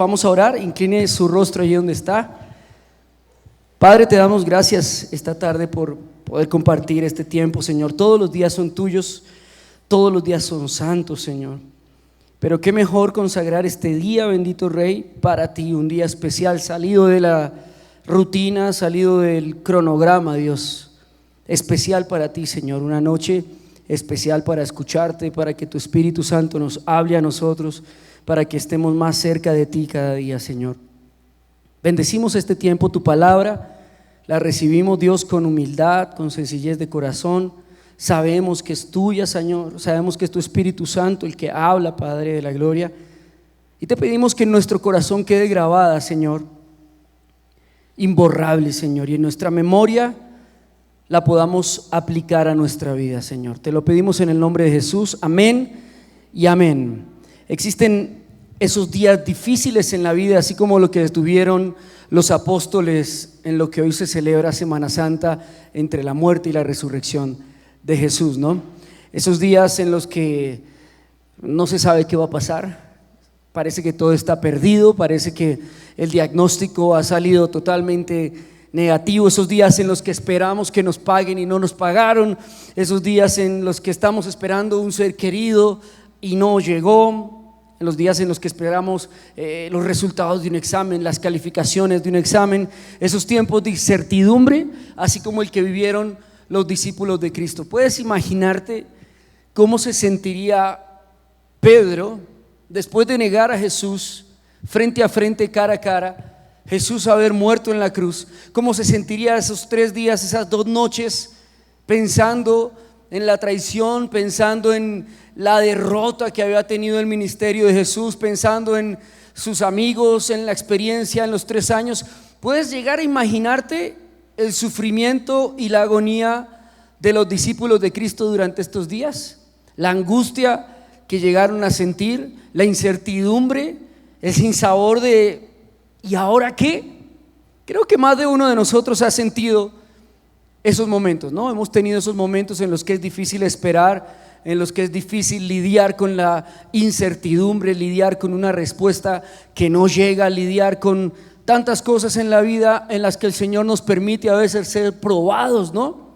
Vamos a orar, incline su rostro allí donde está. Padre, te damos gracias esta tarde por poder compartir este tiempo, Señor. Todos los días son tuyos, todos los días son santos, Señor. Pero qué mejor consagrar este día, bendito Rey, para ti, un día especial, salido de la rutina, salido del cronograma, Dios. Especial para ti, Señor, una noche especial para escucharte, para que tu Espíritu Santo nos hable a nosotros, para que estemos más cerca de ti cada día, Señor. Bendecimos este tiempo, tu palabra, la recibimos, Dios, con humildad, con sencillez de corazón. Sabemos que es tuya, Señor, sabemos que es tu Espíritu Santo el que habla, Padre de la gloria. Y te pedimos que en nuestro corazón quede grabada, Señor, imborrable, Señor, y en nuestra memoria la podamos aplicar a nuestra vida, Señor. Te lo pedimos en el nombre de Jesús, amén y amén. Existen esos días difíciles en la vida, así como lo que tuvieron los apóstoles en lo que hoy se celebra Semana Santa, entre la muerte y la resurrección de Jesús, ¿no? Esos días en los que no se sabe qué va a pasar, parece que todo está perdido, parece que el diagnóstico ha salido totalmente negativo, esos días en los que esperamos que nos paguen y no nos pagaron, esos días en los que estamos esperando un ser querido y no llegó, en los días en los que esperamos los resultados de un examen, las calificaciones de un examen, esos tiempos de incertidumbre, así como el que vivieron los discípulos de Cristo. ¿Puedes imaginarte cómo se sentiría Pedro después de negar a Jesús frente a frente, cara a cara, Jesús haber muerto en la cruz? ¿Cómo se sentiría esos 3 días, esas 2 noches, pensando en la traición, pensando en la derrota que había tenido el ministerio de Jesús, pensando en sus amigos, en la experiencia en los 3 años? ¿Puedes llegar a imaginarte el sufrimiento y la agonía de los discípulos de Cristo durante estos días? La angustia que llegaron a sentir, la incertidumbre, el sinsabor de ¿y ahora qué? Creo que más de uno de nosotros ha sentido esos momentos, ¿no? Hemos tenido esos momentos en los que es difícil esperar, en los que es difícil lidiar con la incertidumbre, lidiar con una respuesta que no llega, lidiar con tantas cosas en la vida en las que el Señor nos permite a veces ser probados, ¿no?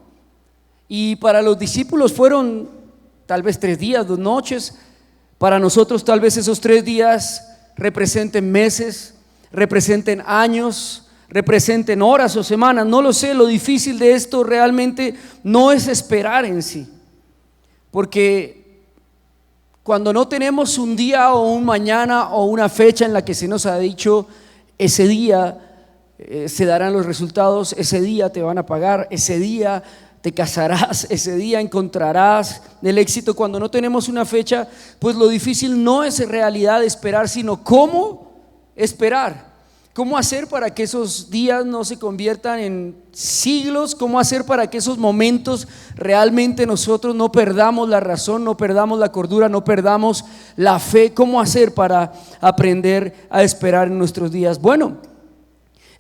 Y para los discípulos fueron tal vez 3 días, 2 noches. Para nosotros tal vez esos 3 días representen meses, representen años, representen horas o semanas, no lo sé. Lo difícil de esto realmente no es esperar en sí, porque cuando no tenemos un día o un mañana o una fecha en la que se nos ha dicho ese día se darán los resultados, ese día te van a pagar, ese día te casarás, ese día encontrarás el éxito, cuando no tenemos una fecha, pues lo difícil no es en realidad esperar, sino cómo esperar. ¿Cómo hacer para que esos días no se conviertan en siglos? ¿Cómo hacer para que esos momentos realmente nosotros no perdamos la razón, no perdamos la cordura, no perdamos la fe? ¿Cómo hacer para aprender a esperar en nuestros días? Bueno,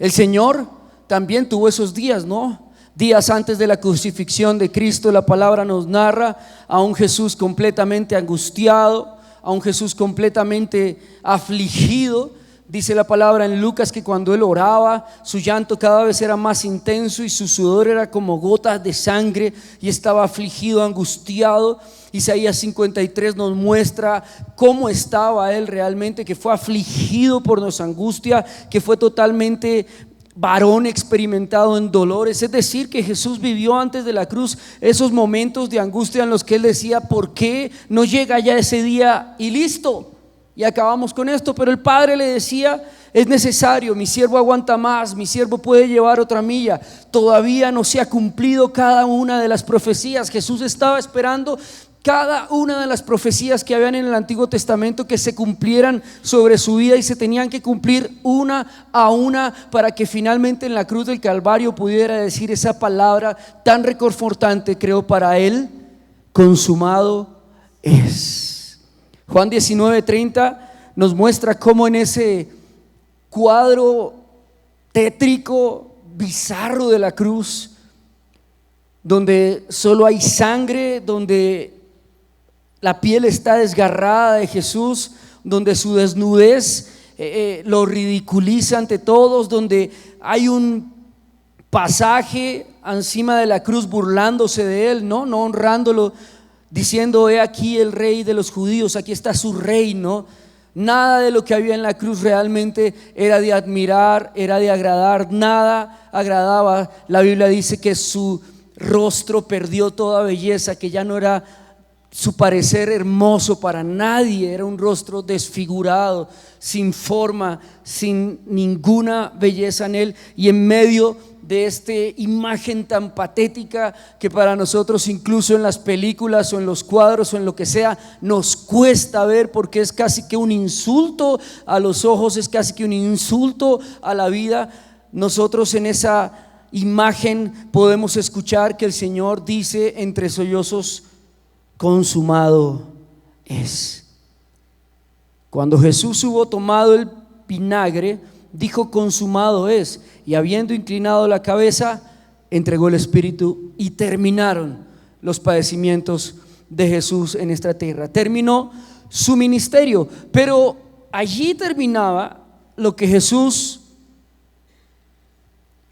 el Señor también tuvo esos días, ¿no? Días antes de la crucifixión de Cristo, la palabra nos narra a un Jesús completamente angustiado, a un Jesús completamente afligido. Dice la palabra en Lucas que cuando él oraba, su llanto cada vez era más intenso y su sudor era como gotas de sangre y estaba afligido, angustiado. Isaías 53 nos muestra cómo estaba él realmente, que fue afligido por nuestra angustia, que fue totalmente varón experimentado en dolores. Es decir, que Jesús vivió antes de la cruz esos momentos de angustia en los que él decía: ¿por qué no llega ya ese día y listo? Y acabamos con esto. Pero el Padre le decía: es necesario, mi siervo aguanta más, mi siervo puede llevar otra milla, todavía no se ha cumplido cada una de las profecías. Jesús estaba esperando cada una de las profecías que habían en el Antiguo Testamento que se cumplieran sobre su vida, y se tenían que cumplir una a una para que finalmente en la cruz del Calvario pudiera decir esa palabra tan reconfortante, creo, para él: consumado es. Juan 19:30 nos muestra cómo en ese cuadro tétrico, bizarro de la cruz, donde solo hay sangre, donde la piel está desgarrada de Jesús, donde su desnudez lo ridiculiza ante todos, donde hay un pasaje encima de la cruz burlándose de él, no honrándolo, diciendo: he aquí el rey de los judíos, aquí está su reino. Nada de lo que había en la cruz realmente era de admirar, era de agradar, nada agradaba. La Biblia dice que su rostro perdió toda belleza, que ya no era su parecer hermoso para nadie, era un rostro desfigurado, sin forma, sin ninguna belleza en él. Y en medio de esta imagen tan patética que para nosotros, incluso en las películas o en los cuadros o en lo que sea, nos cuesta ver, porque es casi que un insulto a los ojos, es casi que un insulto a la vida, nosotros en esa imagen podemos escuchar que el Señor dice entre sollozos: consumado es. Cuando Jesús hubo tomado el vinagre, dijo: consumado es, y habiendo inclinado la cabeza, entregó el Espíritu, y terminaron los padecimientos de Jesús en esta tierra. Terminó su ministerio, pero allí terminaba lo que Jesús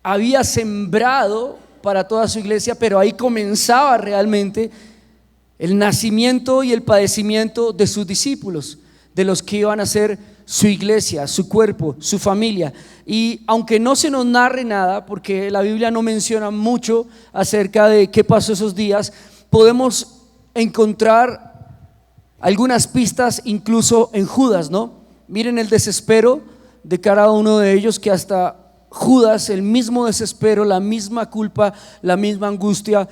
había sembrado para toda su iglesia, pero ahí comenzaba realmente el nacimiento y el padecimiento de sus discípulos, de los que iban a ser su iglesia, su cuerpo, su familia. Y aunque no se nos narre nada, porque la Biblia no menciona mucho acerca de qué pasó esos días, podemos encontrar algunas pistas incluso en Judas, ¿no? Miren el desespero de cada uno de ellos, que hasta Judas, el mismo desespero, la misma culpa, la misma angustia,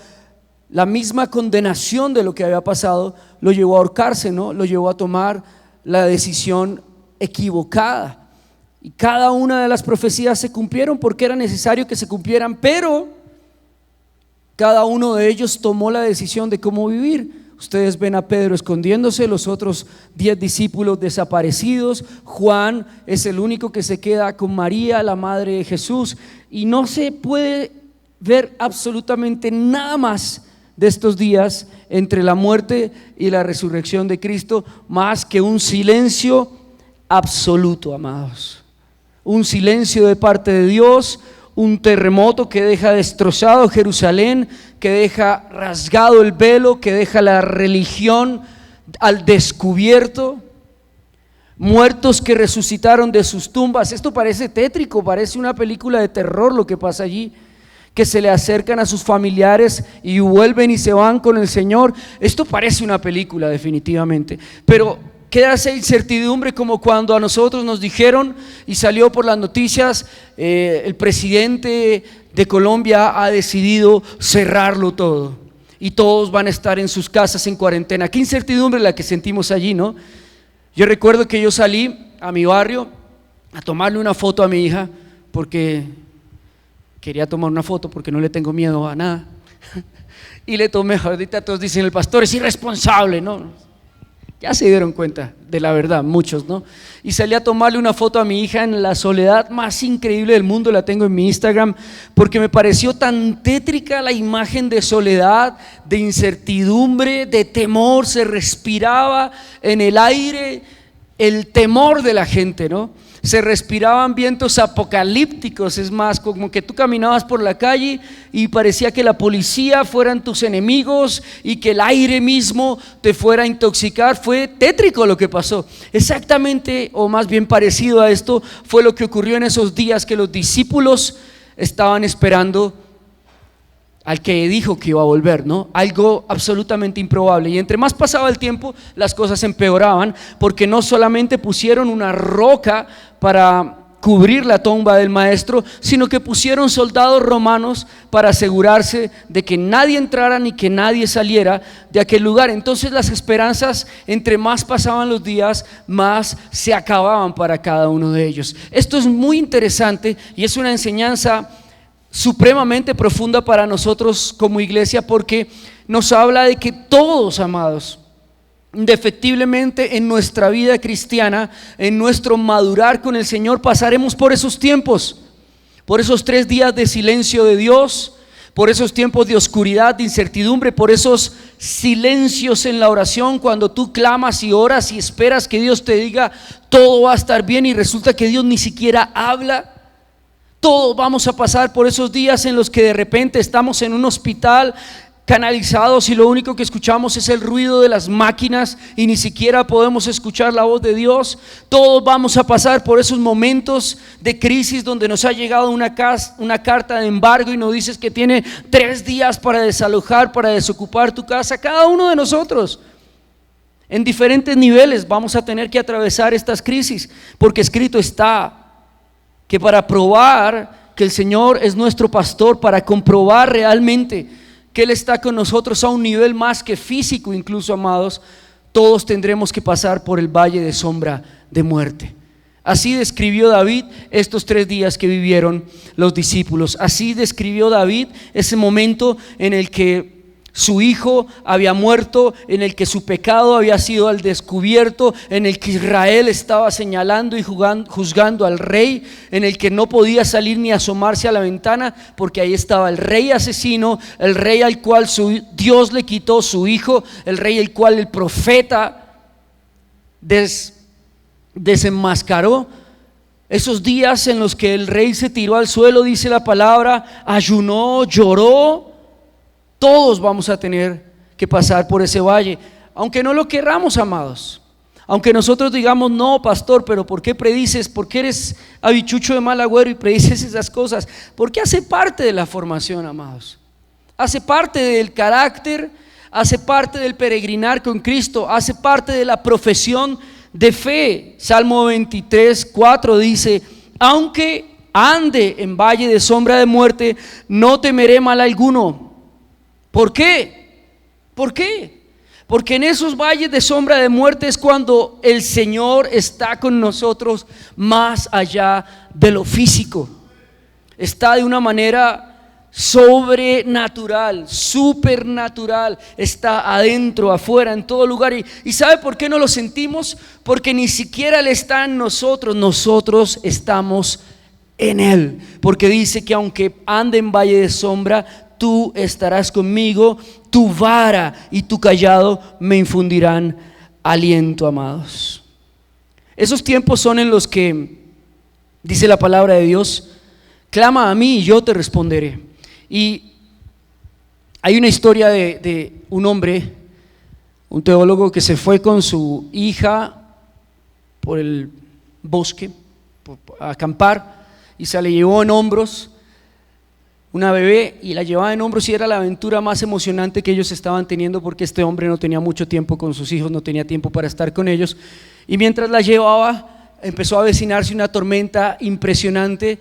la misma condenación de lo que había pasado, lo llevó a ahorcarse, ¿no? Lo llevó a tomar la decisión equivocada. Y cada una de las profecías se cumplieron porque era necesario que se cumplieran, pero cada uno de ellos tomó la decisión de cómo vivir. Ustedes ven a Pedro escondiéndose, los otros 10 discípulos desaparecidos. Juan es el único que se queda con María, la madre de Jesús, y no se puede ver absolutamente nada más de estos días entre la muerte y la resurrección de Cristo, más que un silencio absoluto, amados. Un silencio de parte de Dios, un terremoto que deja destrozado Jerusalén, que deja rasgado el velo, que deja la religión al descubierto, muertos que resucitaron de sus tumbas. Esto parece tétrico, parece una película de terror lo que pasa allí, que se le acercan a sus familiares y vuelven y se van con el Señor. Esto parece una película definitivamente, pero queda esa incertidumbre, como cuando a nosotros nos dijeron y salió por las noticias, el presidente de Colombia ha decidido cerrarlo todo y todos van a estar en sus casas en cuarentena. Qué incertidumbre la que sentimos allí, ¿no? Yo recuerdo que yo salí a mi barrio a tomarle una foto a mi hija, porque quería tomar una foto porque no le tengo miedo a nada. Y le tomé. Ahorita todos dicen: el pastor es irresponsable, ¿no? Ya se dieron cuenta de la verdad, muchos, ¿no? Y salí a tomarle una foto a mi hija en la soledad más increíble del mundo. La tengo en mi Instagram, porque me pareció tan tétrica la imagen de soledad, de incertidumbre, de temor. Se respiraba en el aire el temor de la gente, ¿no? Se respiraban vientos apocalípticos. Es más, como que tú caminabas por la calle y parecía que la policía fueran tus enemigos y que el aire mismo te fuera a intoxicar. Fue tétrico lo que pasó. Exactamente, o más bien parecido a esto, fue lo que ocurrió en esos días, que los discípulos estaban esperando al que dijo que iba a volver, ¿no? Algo absolutamente improbable. Y entre más pasaba el tiempo, las cosas empeoraban, porque no solamente pusieron una roca para cubrir la tumba del maestro, sino que pusieron soldados romanos para asegurarse de que nadie entrara ni que nadie saliera de aquel lugar. Entonces las esperanzas, entre más pasaban los días, más se acababan para cada uno de ellos. Esto es muy interesante y es una enseñanza supremamente profunda para nosotros como iglesia, porque nos habla de que todos, amados, indefectiblemente en nuestra vida cristiana, en nuestro madurar con el Señor, pasaremos por esos tiempos, por esos 3 días de silencio de Dios, por esos tiempos de oscuridad, de incertidumbre, por esos silencios en la oración, cuando tú clamas y oras y esperas que Dios te diga todo va a estar bien y resulta que Dios ni siquiera habla. Todos vamos a pasar por esos días en los que de repente estamos en un hospital canalizados y lo único que escuchamos es el ruido de las máquinas y ni siquiera podemos escuchar la voz de Dios. Todos vamos a pasar por esos momentos de crisis donde nos ha llegado una carta de embargo y nos dices que tiene 3 días para desalojar, para desocupar tu casa. Cada uno de nosotros en diferentes niveles vamos a tener que atravesar estas crisis, porque escrito está que para probar que el Señor es nuestro pastor, para comprobar realmente que Él está con nosotros a un nivel más que físico, incluso, amados, todos tendremos que pasar por el valle de sombra de muerte. Así describió David estos 3 días que vivieron los discípulos. Así describió David ese momento en el que su hijo había muerto, en el que su pecado había sido al descubierto, en el que Israel estaba señalando y juzgando al rey, en el que no podía salir ni asomarse a la ventana porque ahí estaba el rey asesino, el rey al cual Dios le quitó su hijo, el rey al cual el profeta desenmascaró. Esos días en los que el rey se tiró al suelo, dice la palabra, ayunó, lloró. Todos vamos a tener que pasar por ese valle, aunque no lo querramos, amados. Aunque nosotros digamos, no, pastor, pero ¿por qué predices? ¿Por qué eres habichucho de mal agüero y predices esas cosas? Porque hace parte de la formación, amados. Hace parte del carácter, hace parte del peregrinar con Cristo, hace parte de la profesión de fe. Salmo 23:4 dice, aunque ande en valle de sombra de muerte, no temeré mal alguno. ¿Por qué? ¿Por qué? Porque en esos valles de sombra de muerte es cuando el Señor está con nosotros más allá de lo físico. Está de una manera sobrenatural, supernatural, está adentro, afuera, en todo lugar. ¿Y sabe por qué no lo sentimos? Porque ni siquiera Él está en nosotros, nosotros estamos en Él. Porque dice que aunque ande en valle de sombra, tú estarás conmigo, tu vara y tu cayado me infundirán aliento, amados. Esos tiempos son en los que, dice la palabra de Dios, clama a mí y yo te responderé. Y hay una historia de un hombre, un teólogo que se fue con su hija por el bosque a acampar y se le llevó en hombros una bebé y la llevaba en hombros y era la aventura más emocionante que ellos estaban teniendo, porque este hombre no tenía mucho tiempo con sus hijos, no tenía tiempo para estar con ellos, y mientras la llevaba empezó a avecinarse una tormenta impresionante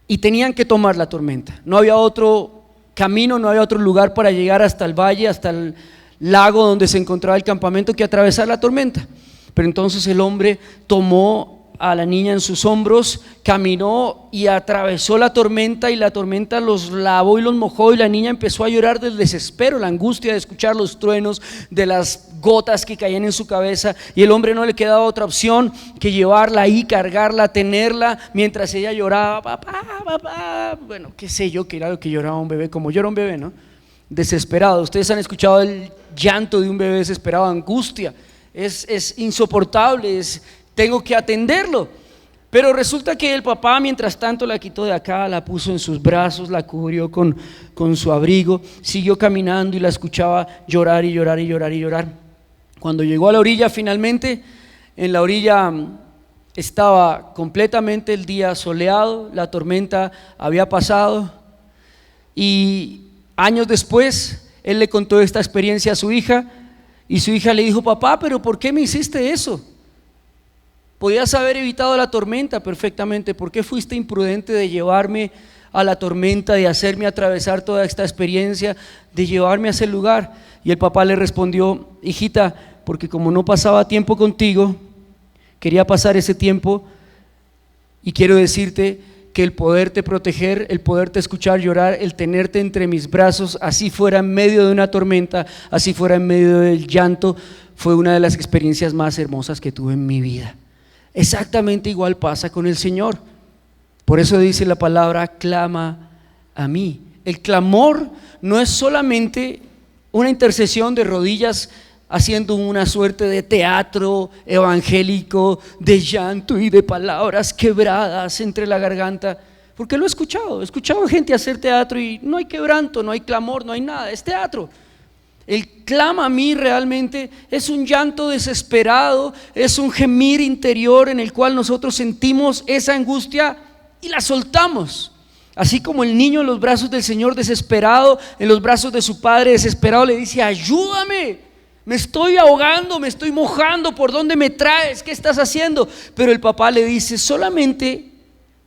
y tenían que tomar la tormenta. No había otro camino, no había otro lugar para llegar hasta el valle, hasta el lago donde se encontraba el campamento, que atravesar la tormenta. Pero entonces el hombre tomó a la niña en sus hombros, caminó y atravesó la tormenta, y la tormenta los lavó y los mojó, y la niña empezó a llorar del desespero, la angustia de escuchar los truenos, de las gotas que caían en su cabeza, y el hombre no le quedaba otra opción que llevarla ahí, cargarla, tenerla, mientras ella lloraba, papá, papá, bueno, qué sé yo, que era lo que lloraba un bebé, como llora un bebé, ¿no? Desesperado. Ustedes han escuchado el llanto de un bebé desesperado, angustia, es insoportable, tengo que atenderlo. Pero resulta que el papá, mientras tanto, la quitó de acá, la puso en sus brazos, la cubrió con su abrigo, siguió caminando y la escuchaba llorar y llorar y llorar y llorar. Cuando llegó a la orilla, finalmente, en la orilla estaba completamente el día soleado, la tormenta había pasado, y años después él le contó esta experiencia a su hija, y su hija le dijo: papá, pero ¿por qué me hiciste eso? Podías haber evitado la tormenta perfectamente. ¿Por qué fuiste imprudente de llevarme a la tormenta, de hacerme atravesar toda esta experiencia, de llevarme a ese lugar? Y el papá le respondió: hijita, porque como no pasaba tiempo contigo, quería pasar ese tiempo, y quiero decirte que el poderte proteger, el poderte escuchar llorar, el tenerte entre mis brazos, así fuera en medio de una tormenta, así fuera en medio del llanto, fue una de las experiencias más hermosas que tuve en mi vida. Exactamente igual pasa con el Señor. Por eso dice la palabra: clama a mí. el clamor no es solamente una intercesión de rodillas haciendo una suerte de teatro evangélico de llanto y de palabras quebradas entre la garganta, porque lo he escuchado gente hacer teatro y no hay quebranto, no hay clamor, no hay nada, es teatro. El clama a mí realmente es un llanto desesperado, es un gemir interior en el cual nosotros sentimos esa angustia y la soltamos. Así como el niño en los brazos del Señor desesperado, en los brazos de su padre desesperado le dice: ayúdame, me estoy ahogando, me estoy mojando, ¿por dónde me traes? ¿Qué estás haciendo? Pero el papá le dice: solamente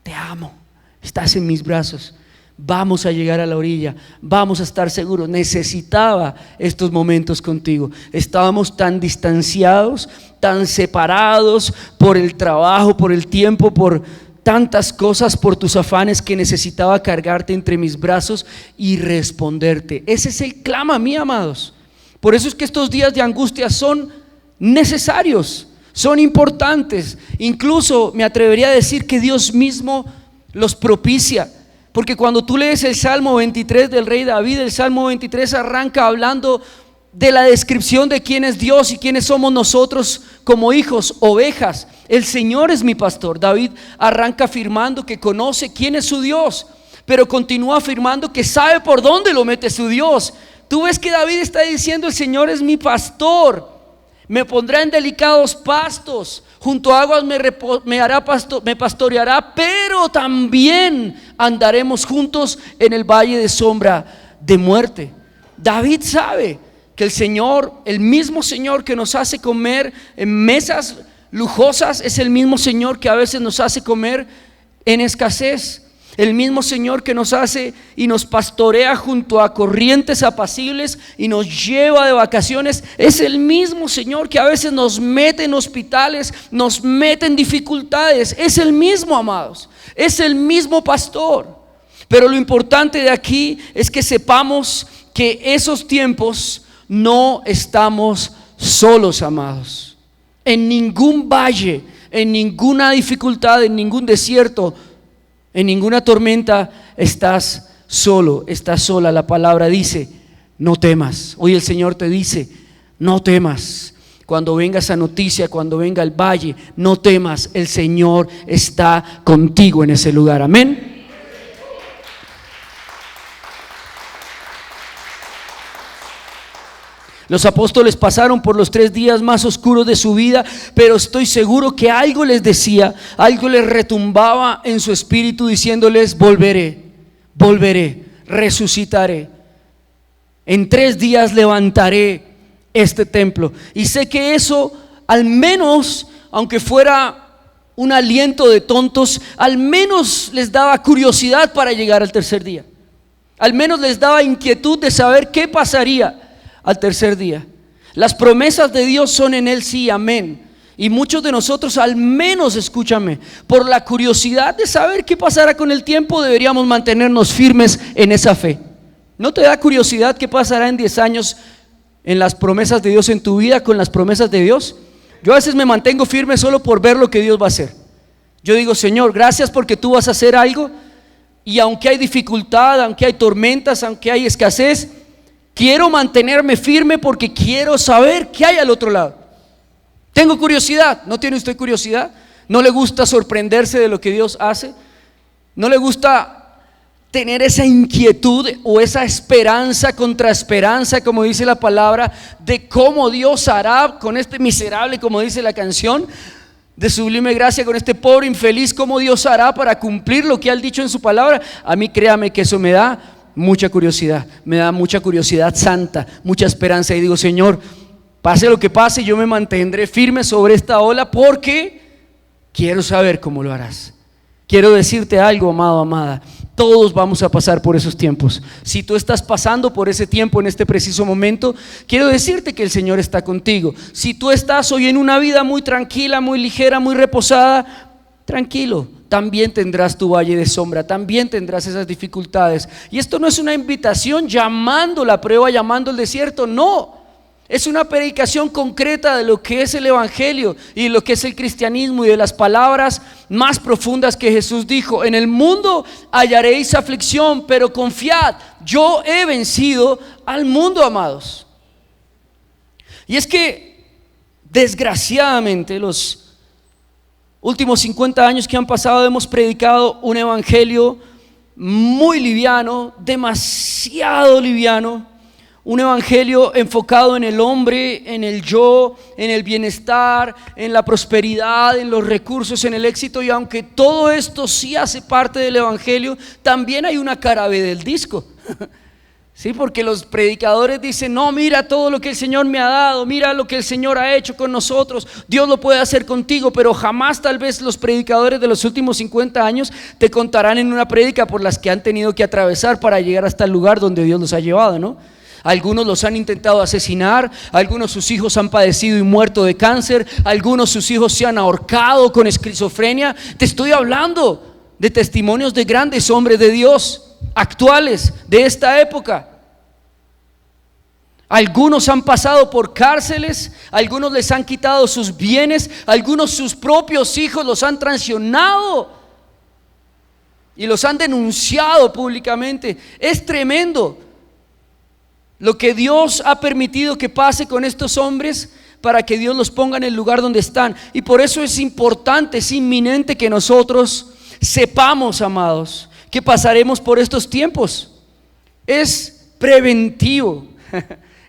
te amo, estás en mis brazos, vamos a llegar a la orilla, vamos a estar seguros. Necesitaba estos momentos contigo. Estábamos tan distanciados, tan separados por el trabajo, por el tiempo, por tantas cosas, por tus afanes, que necesitaba cargarte entre mis brazos y responderte. Ese es el clama, mi amados. Por eso es que estos días de angustia son necesarios, son importantes. Incluso me atrevería a decir que Dios mismo los propicia, porque cuando tú lees el Salmo 23 del rey David, el Salmo 23 arranca hablando de la descripción de quién es Dios y quiénes somos nosotros como hijos, ovejas. El Señor es mi pastor. David arranca afirmando que conoce quién es su Dios, pero continúa afirmando que sabe por dónde lo mete su Dios. Tú ves que David está diciendo: el Señor es mi pastor, me pondrá en delicados pastos, junto a aguas me pastoreará, pero también andaremos juntos en el valle de sombra de muerte. David sabe que el Señor, el mismo Señor que nos hace comer en mesas lujosas, es el mismo Señor que a veces nos hace comer en escasez. El mismo Señor que nos hace y nos pastorea junto a corrientes apacibles y nos lleva de vacaciones, es el mismo Señor que a veces nos mete en hospitales, nos mete en dificultades. Es el mismo, amados, es el mismo pastor. Pero lo importante de aquí es que sepamos que esos tiempos no estamos solos, amados. En ningún valle, en ninguna dificultad, en ningún desierto, en ninguna tormenta estás solo, estás sola. La palabra dice: no temas. Hoy el Señor te dice: no temas. Cuando venga esa noticia, cuando venga el valle, no temas, el Señor está contigo en ese lugar. Amén. Los apóstoles pasaron por los 3 días más oscuros de su vida, pero estoy seguro que algo les decía, algo les retumbaba en su espíritu diciéndoles: volveré, resucitaré. En 3 días levantaré este templo. Y sé que eso, al menos, aunque fuera un aliento de tontos, al menos les daba curiosidad para llegar al tercer día. Al menos les daba inquietud de saber qué pasaría al tercer día. Las promesas de Dios son en Él sí, amén. Y muchos de nosotros, al menos, escúchame, por la curiosidad de saber qué pasará con el tiempo, deberíamos mantenernos firmes en esa fe. ¿No te da curiosidad qué pasará en 10 años en las promesas de Dios en tu vida, con las promesas de Dios? Yo a veces me mantengo firme solo por ver lo que Dios va a hacer. Yo digo: Señor, gracias porque tú vas a hacer algo, y aunque hay dificultad, aunque hay tormentas, aunque hay escasez, quiero mantenerme firme porque quiero saber qué hay al otro lado. Tengo curiosidad. ¿No tiene usted curiosidad? ¿No le gusta sorprenderse de lo que Dios hace? ¿No le gusta tener esa inquietud o esa esperanza contra esperanza, como dice la palabra, de cómo Dios hará con este miserable, como dice la canción de Sublime Gracia, con este pobre infeliz, cómo Dios hará para cumplir lo que ha dicho en su palabra? A mí, créame que eso me da mucha curiosidad, me da mucha curiosidad santa, mucha esperanza, y digo: Señor, pase lo que pase, yo me mantendré firme sobre esta ola porque quiero saber cómo lo harás. Quiero decirte algo, amado, amada: todos vamos a pasar por esos tiempos. Si tú estás pasando por ese tiempo en este preciso momento, quiero decirte que el Señor está contigo. Si tú estás hoy en una vida muy tranquila, muy ligera, muy reposada, tranquilo, también tendrás tu valle de sombra, también tendrás esas dificultades. Y esto no es una invitación llamando la prueba, llamando el desierto, no. Es una predicación concreta de lo que es el evangelio y de lo que es el cristianismo y de las palabras más profundas que Jesús dijo: en el mundo hallaréis aflicción, pero confiad, yo he vencido al mundo, amados. Y es que desgraciadamente los últimos 50 años que han pasado hemos predicado un evangelio muy liviano, demasiado liviano. Un evangelio enfocado en el hombre, en el yo, en el bienestar, en la prosperidad, en los recursos, en el éxito. Y aunque todo esto sí hace parte del evangelio, también hay una cara B del disco. Sí, porque los predicadores dicen: no, mira todo lo que el Señor me ha dado, mira lo que el Señor ha hecho con nosotros, Dios lo puede hacer contigo. Pero jamás tal vez los predicadores de los últimos 50 años te contarán en una prédica por las que han tenido que atravesar para llegar hasta el lugar donde Dios los ha llevado, ¿no? Algunos los han intentado asesinar, algunos sus hijos han padecido y muerto de cáncer, algunos sus hijos se han ahorcado con esquizofrenia. Te estoy hablando de testimonios de grandes hombres de Dios actuales de esta época. Algunos han pasado por cárceles, algunos les han quitado sus bienes, algunos sus propios hijos los han traicionado y los han denunciado públicamente. Es tremendo lo que Dios ha permitido que pase con estos hombres para que Dios los ponga en el lugar donde están. Y por eso es importante, es inminente que nosotros sepamos, amados, que pasaremos por estos tiempos. Es preventivo,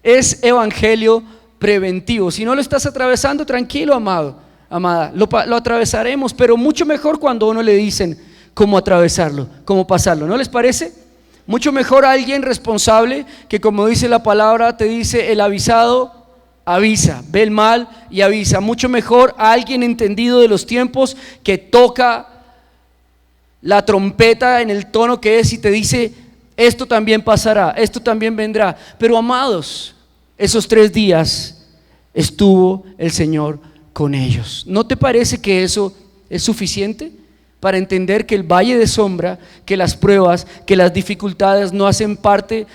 es evangelio preventivo. Si no lo estás atravesando, tranquilo, amado, amada, lo atravesaremos, pero mucho mejor cuando a uno le dicen cómo atravesarlo, cómo pasarlo. ¿No les parece? Mucho mejor a alguien responsable que, como dice la palabra, te dice: el avisado avisa, ve el mal y avisa. Mucho mejor a alguien entendido de los tiempos que toca la trompeta en el tono que es y te dice: esto también pasará, esto también vendrá. Pero amados, esos 3 días estuvo el Señor con ellos. ¿No te parece que eso es suficiente para entender que el valle de sombra, que las pruebas, que las dificultades no hacen parte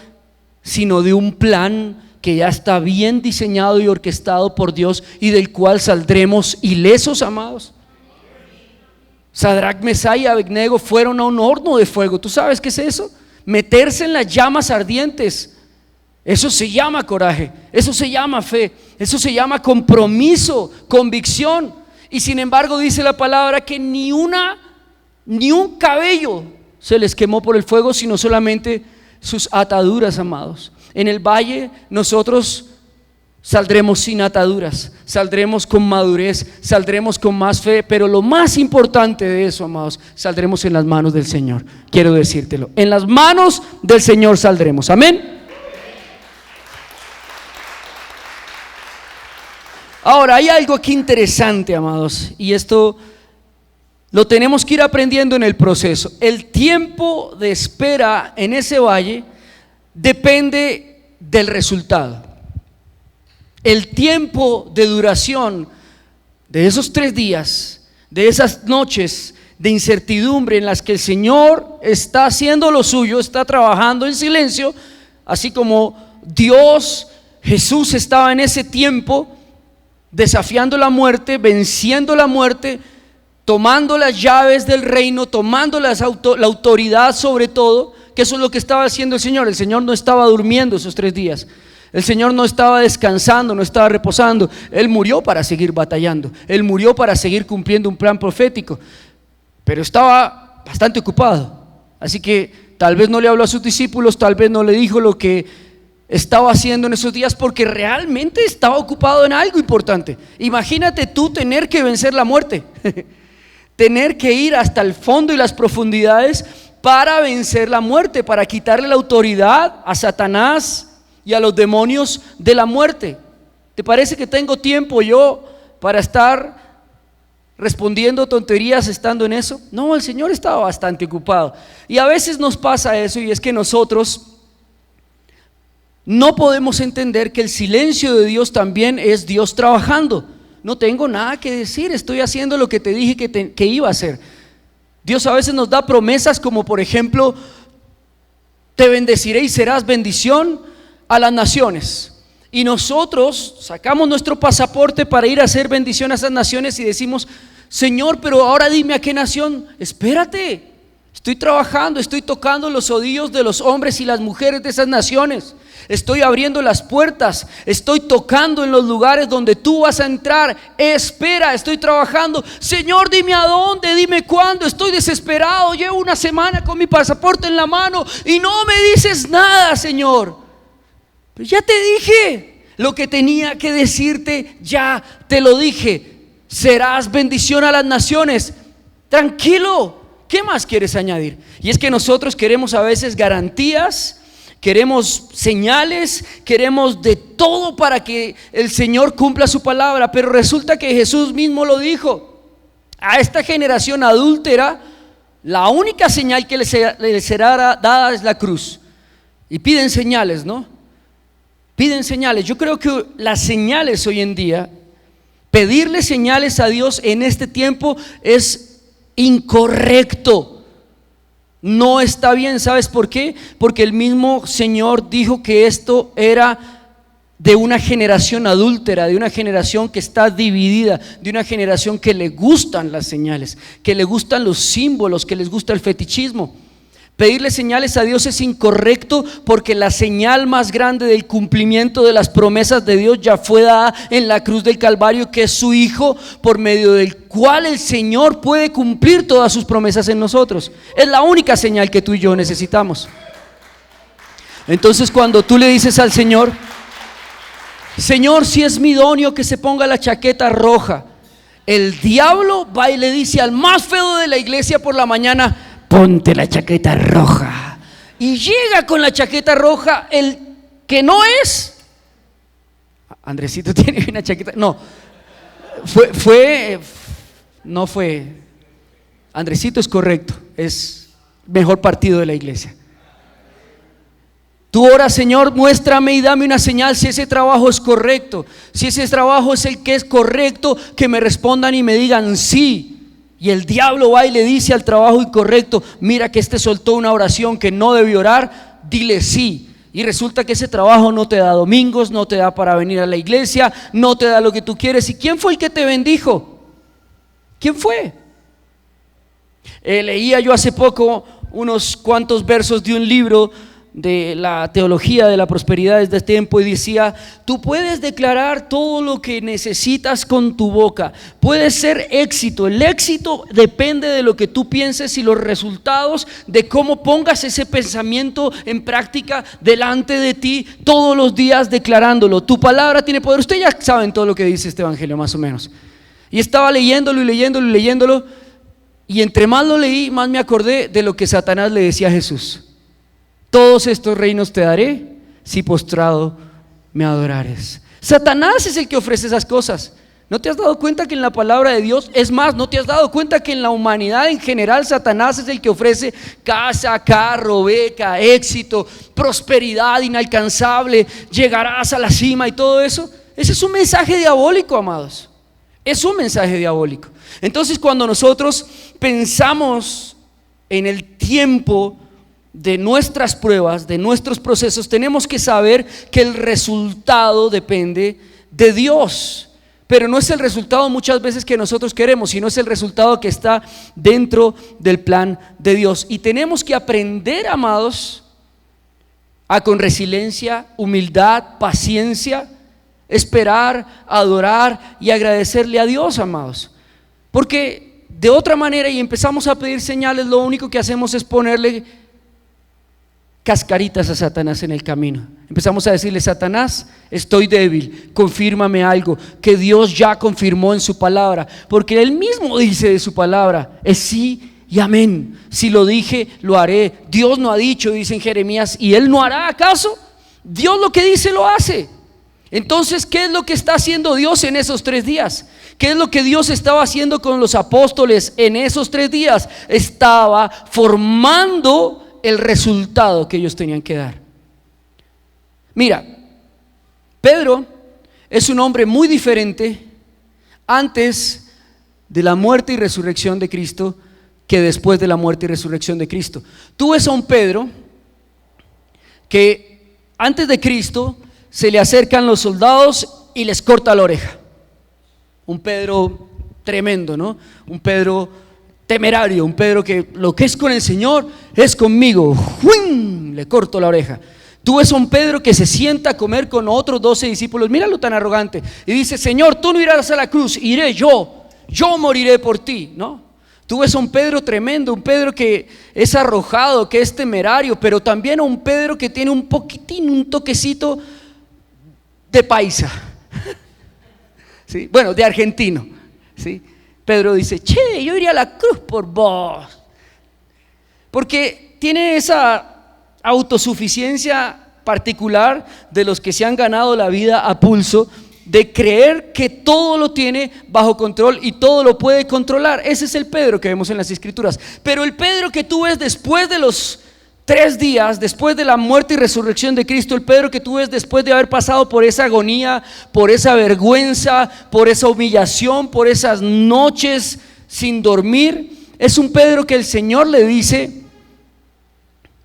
sino de un plan que ya está bien diseñado y orquestado por Dios y del cual saldremos ilesos, amados? Sadrac, Mesach y Abednego fueron a un horno de fuego. ¿Tú sabes qué es eso? Meterse en las llamas ardientes. Eso se llama coraje, eso se llama fe, eso se llama compromiso, convicción. Y sin embargo dice la palabra que ni un cabello se les quemó por el fuego, sino solamente sus ataduras, amados. En el valle nosotros saldremos sin ataduras, saldremos con madurez, saldremos con más fe, pero lo más importante de eso, amados, saldremos en las manos del Señor. Quiero decírtelo, en las manos del Señor saldremos. Amén. Ahora, hay algo aquí interesante, amados, y esto lo tenemos que ir aprendiendo en el proceso. El tiempo de espera en ese valle depende del resultado. El tiempo de duración de esos 3 días, de esas noches de incertidumbre en las que el Señor está haciendo lo suyo, está trabajando en silencio, así como Dios, Jesús estaba en ese tiempo desafiando la muerte, venciendo la muerte, tomando las llaves del reino, tomando la autoridad sobre todo, que eso es lo que estaba haciendo el Señor. El Señor no estaba durmiendo esos 3 días, el Señor no estaba descansando, no estaba reposando. Él murió para seguir batallando, Él murió para seguir cumpliendo un plan profético, pero estaba bastante ocupado. Así que tal vez no le habló a sus discípulos, tal vez no le dijo lo que estaba haciendo en esos días, porque realmente estaba ocupado en algo importante. Imagínate tú tener que vencer la muerte tener que ir hasta el fondo y las profundidades para vencer la muerte, para quitarle la autoridad a Satanás y a los demonios de la muerte. ¿Te parece que tengo tiempo yo para estar respondiendo tonterías estando en eso? No, el Señor estaba bastante ocupado. Y a veces nos pasa eso, y es que nosotros no podemos entender que el silencio de Dios también es Dios trabajando. No tengo nada que decir, estoy haciendo lo que te dije que iba a hacer. Dios a veces nos da promesas como, por ejemplo, te bendeciré y serás bendición a las naciones. Y nosotros sacamos nuestro pasaporte para ir a hacer bendición a esas naciones y decimos: Señor, pero ahora dime a qué nación. Espérate, estoy trabajando, estoy tocando los oídos de los hombres y las mujeres de esas naciones. Estoy abriendo las puertas, estoy tocando en los lugares donde tú vas a entrar. Espera, estoy trabajando. Señor, dime a dónde, dime cuándo. Estoy desesperado, llevo una semana con mi pasaporte en la mano y no me dices nada, Señor. Pero ya te dije lo que tenía que decirte, ya te lo dije. Serás bendición a las naciones. Tranquilo, ¿qué más quieres añadir? Y es que nosotros queremos a veces garantías, queremos señales, queremos de todo para que el Señor cumpla su palabra. Pero resulta que Jesús mismo lo dijo: a esta generación adúltera, la única señal que les será dada es la cruz. Y piden señales, ¿no? Piden señales. Yo creo que las señales hoy en día, pedirle señales a Dios en este tiempo es incorrecto. No está bien. ¿Sabes por qué? Porque el mismo Señor dijo que esto era de una generación adúltera, de una generación que está dividida, de una generación que le gustan las señales, que le gustan los símbolos, que les gusta el fetichismo. Pedirle señales a Dios es incorrecto, porque la señal más grande del cumplimiento de las promesas de Dios ya fue dada en la cruz del Calvario, que es su Hijo, por medio del cual el Señor puede cumplir todas sus promesas en nosotros. Es la única señal que tú y yo necesitamos. Entonces, cuando tú le dices al Señor: Señor, si es mi idóneo que se ponga la chaqueta roja, el diablo va y le dice al más feo de la iglesia por la mañana: ponte la chaqueta roja. Y llega con la chaqueta roja el que no es. Andresito tiene una chaqueta. No, no fue. Andresito es correcto, es mejor partido de la iglesia. Tú ora: Señor, muéstrame y dame una señal si ese trabajo es correcto, si ese trabajo es el que es correcto, que me respondan y me digan sí. Y el diablo va y le dice al trabajo incorrecto: mira que este soltó una oración que no debió orar, dile sí. Y resulta que ese trabajo no te da domingos, no te da para venir a la iglesia, no te da lo que tú quieres. ¿Y quién fue el que te bendijo? ¿Quién fue? Leía yo hace poco unos cuantos versos de un libro de la teología de la prosperidad de este tiempo, y decía: tú puedes declarar todo lo que necesitas con tu boca, puede ser éxito. El éxito depende de lo que tú pienses y los resultados de cómo pongas ese pensamiento en práctica delante de ti todos los días, declarándolo. Tu palabra tiene poder. Ustedes ya saben todo lo que dice este evangelio, más o menos. Y estaba leyéndolo y leyéndolo y leyéndolo, y entre más lo leí, más me acordé de lo que Satanás le decía a Jesús: todos estos reinos te daré si postrado me adorares. Satanás es el que ofrece esas cosas. ¿No te has dado cuenta que en la palabra de Dios, es más, no te has dado cuenta que en la humanidad en general Satanás es el que ofrece casa, carro, beca, éxito, prosperidad inalcanzable, llegarás a la cima y todo eso? Ese es un mensaje diabólico, amados. Es un mensaje diabólico. Entonces, cuando nosotros pensamos en el tiempo de nuestras pruebas, de nuestros procesos, tenemos que saber que el resultado depende de Dios, pero no es el resultado muchas veces que nosotros queremos, sino es el resultado que está dentro del plan de Dios. Y tenemos que aprender, amados, a con resiliencia, humildad, paciencia, esperar, adorar y agradecerle a Dios, amados, porque de otra manera, y empezamos a pedir señales, lo único que hacemos es ponerle cascaritas a Satanás en el camino. Empezamos a decirle: Satanás, estoy débil, confírmame algo que Dios ya confirmó en su palabra, porque Él mismo dice de su palabra, es sí y amén. Si lo dije, lo haré. Dios no ha dicho, dice en Jeremías, y Él no hará. ¿Acaso? Dios lo que dice lo hace. Entonces, ¿qué es lo que está haciendo Dios en esos 3 días? ¿Qué es lo que Dios estaba haciendo con los apóstoles en esos 3 días? Estaba formando el resultado que ellos tenían que dar. Mira, Pedro es un hombre muy diferente antes de la muerte y resurrección de Cristo que después de la muerte y resurrección de Cristo. Tú ves a un Pedro que antes de Cristo se le acercan los soldados y les corta la oreja. Un Pedro tremendo, ¿no? Un Pedro temerario, un Pedro que lo que es con el Señor es conmigo. ¡Juin! Le corto la oreja. Tú ves a un Pedro que se sienta a comer con otros 12 discípulos, míralo tan arrogante, y dice: Señor, tú no irás a la cruz, iré yo moriré por ti, ¿no? Tú ves a un Pedro tremendo, un Pedro que es arrojado, que es temerario, pero también a un Pedro que tiene un poquitín, un toquecito de paisa, ¿sí? Bueno, de argentino, ¿sí? Pedro dice: che, yo iría a la cruz por vos, porque tiene esa autosuficiencia particular de los que se han ganado la vida a pulso, de creer que todo lo tiene bajo control y todo lo puede controlar. Ese es el Pedro que vemos en las Escrituras. Pero el Pedro que tú ves después de los 3 días, después de la muerte y resurrección de Cristo, el Pedro que tú ves después de haber pasado por esa agonía, por esa vergüenza, por esa humillación, por esas noches sin dormir, es un Pedro que el Señor le dice: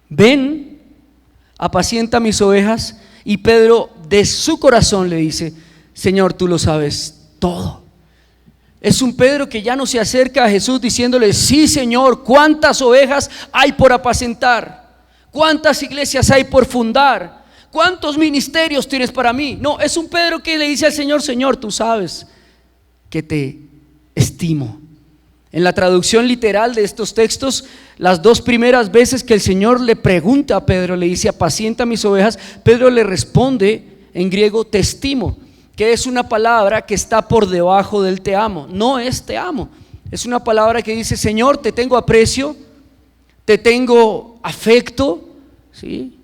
ven, apacienta mis ovejas. Y Pedro de su corazón le dice: Señor, tú lo sabes todo. Es un Pedro que ya no se acerca a Jesús diciéndole: sí, Señor, ¿cuántas ovejas hay por apacentar? ¿Cuántas iglesias hay por fundar? ¿Cuántos ministerios tienes para mí? No, es un Pedro que le dice al Señor: Señor, tú sabes que te estimo. En la traducción literal de estos textos, las 2 primeras veces que el Señor le pregunta a Pedro, le dice: apacienta mis ovejas, Pedro le responde en griego: te estimo, que es una palabra que está por debajo del te amo. No es te amo, es una palabra que dice: Señor, te tengo aprecio, te tengo afecto, ¿sí?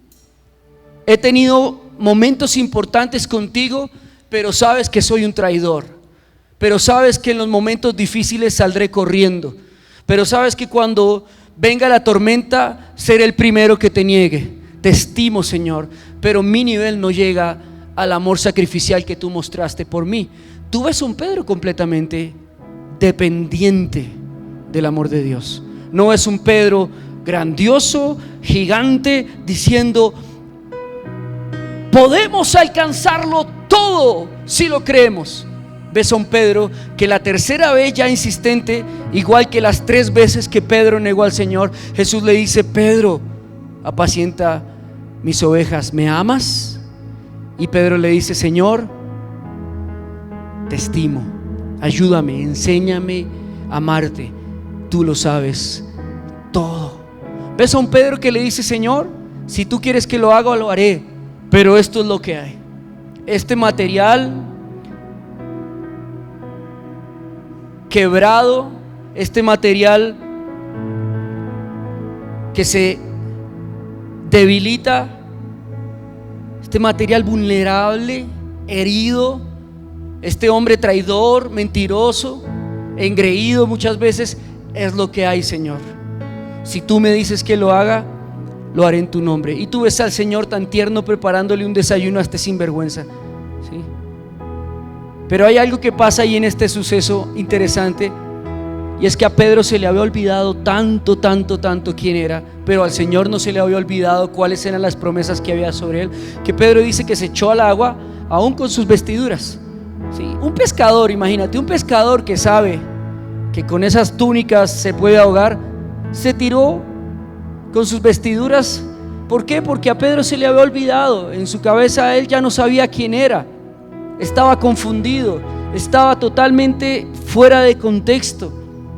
He tenido momentos importantes contigo, pero sabes que soy un traidor. Pero sabes que en los momentos difíciles saldré corriendo. Pero sabes que cuando venga la tormenta seré el primero que te niegue. Te estimo, Señor, pero mi nivel no llega al amor sacrificial que tú mostraste por mí. Tú ves un Pedro completamente dependiente del amor de Dios. No es un Pedro grandioso, gigante, diciendo: podemos alcanzarlo todo si lo creemos. Ves a un Pedro que la tercera vez, ya insistente, igual que las 3 veces que Pedro negó al Señor, Jesús le dice: Pedro, apacienta mis ovejas, ¿me amas? Y Pedro le dice: Señor, te estimo, ayúdame, enséñame a amarte, tú lo sabes todo. Ves a un Pedro que le dice: Señor, si tú quieres que lo haga, lo haré, pero esto es lo que hay. Este material quebrado, este material que se debilita, este material vulnerable, herido, este hombre traidor, mentiroso, engreído muchas veces, es lo que hay, Señor. Si tú me dices que lo haga, lo haré en tu nombre. Y tú ves al Señor tan tierno preparándole un desayuno a este sinvergüenza, ¿sí? Pero hay algo que pasa ahí en este suceso interesante, y es que a Pedro se le había olvidado tanto quién era, pero al Señor no se le había olvidado cuáles eran las promesas que había sobre él, que Pedro dice que se echó al agua aún con sus vestiduras, ¿sí? Un pescador, imagínate, un pescador que sabe que con esas túnicas se puede ahogar, se tiró con sus vestiduras. ¿Por qué? Porque a Pedro se le había olvidado, en su cabeza él ya no sabía quién era. Estaba confundido, estaba totalmente fuera de contexto.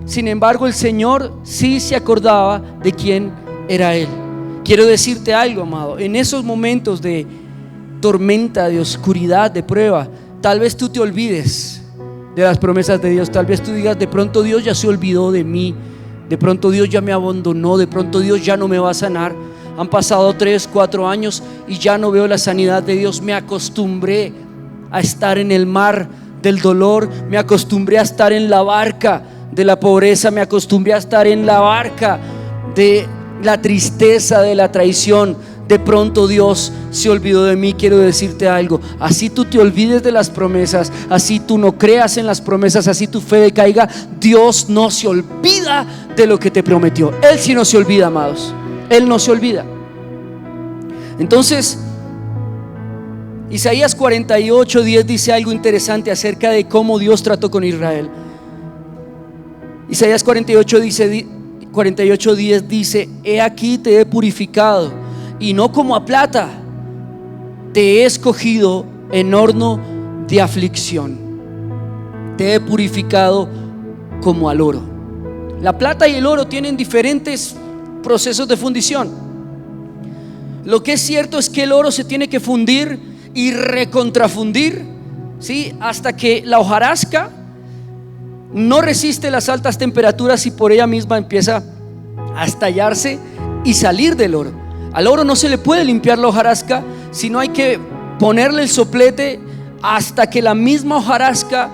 Sin embargo, el Señor sí se acordaba de quién era Él. Quiero decirte algo, amado: en esos momentos de tormenta, de oscuridad, de prueba, tal vez tú te olvides de las promesas de Dios. Tal vez tú digas: de pronto Dios ya se olvidó de mí, de pronto Dios ya me abandonó, de pronto Dios ya no me va a sanar. Han pasado 3, 4 años y ya no veo la sanidad de Dios. Me acostumbré a estar en el mar del dolor, me acostumbré a estar en la barca de la pobreza, me acostumbré a estar en la barca de la tristeza, de la traición. De pronto Dios se olvidó de mí. Quiero decirte algo: así tú te olvides de las promesas, así tú no creas en las promesas, así tu fe decaiga, Dios no se olvida de lo que te prometió. Él sí no se olvida, amados, Él no se olvida. Entonces Isaías 48:10 dice algo interesante acerca de cómo Dios trató con Israel. Isaías 48:10 dice: he aquí te he purificado, y no como a plata, te he escogido en horno de aflicción. Te he purificado como al oro. La plata y el oro tienen diferentes procesos de fundición. Lo que es cierto es que el oro se tiene que fundir y recontrafundir, ¿sí? Hasta que la hojarasca no resiste las altas temperaturas y por ella misma empieza a estallarse y salir del oro. Al oro no se le puede limpiar la hojarasca, sino hay que ponerle el soplete hasta que la misma hojarasca,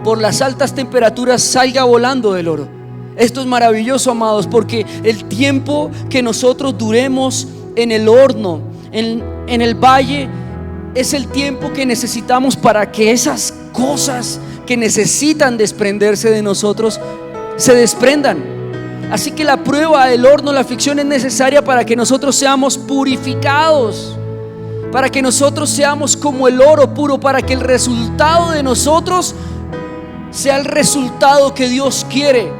por las altas temperaturas, salga volando del oro. Esto es maravilloso, amados, porque el tiempo que nosotros duremos en el horno, en el valle, es el tiempo que necesitamos para que esas cosas que necesitan desprenderse de nosotros se desprendan. Así que la prueba, el horno, la aflicción es necesaria para que nosotros seamos purificados, para que nosotros seamos como el oro puro, para que el resultado de nosotros sea el resultado que Dios quiere,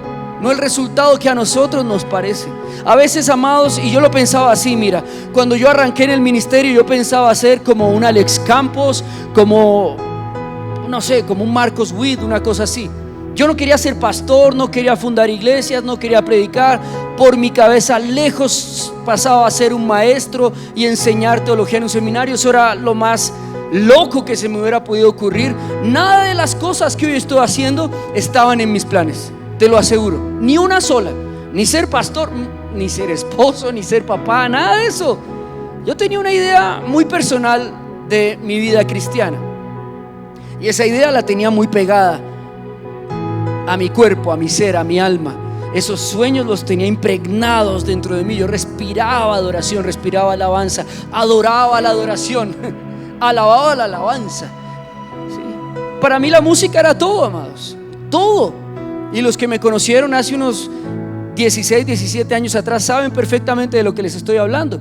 no el resultado que a nosotros nos parece. A veces, amados, y yo lo pensaba así, mira, cuando yo arranqué en el ministerio, yo pensaba ser como un Alex Campos, como, no sé, como un Marcos Witt, una cosa así. Yo no quería ser pastor, no quería fundar iglesias, no quería predicar. Por mi cabeza lejos pasaba a ser un maestro y enseñar teología en un seminario. Eso era lo más loco que se me hubiera podido ocurrir. Nada de las cosas que hoy estoy haciendo estaban en mis planes, te lo aseguro. Ni una sola. Ni ser pastor, ni ser esposo, ni ser papá, nada de eso. Yo tenía una idea muy personal de mi vida cristiana, y esa idea la tenía muy pegada a mi cuerpo, a mi ser, a mi alma. Esos sueños los tenía impregnados dentro de mí. Yo respiraba adoración, respiraba alabanza, adoraba la adoración, alababa la alabanza, ¿sí? Para mí la música era todo, amados, todo. Y los que me conocieron hace unos 16, 17 años atrás saben perfectamente de lo que les estoy hablando.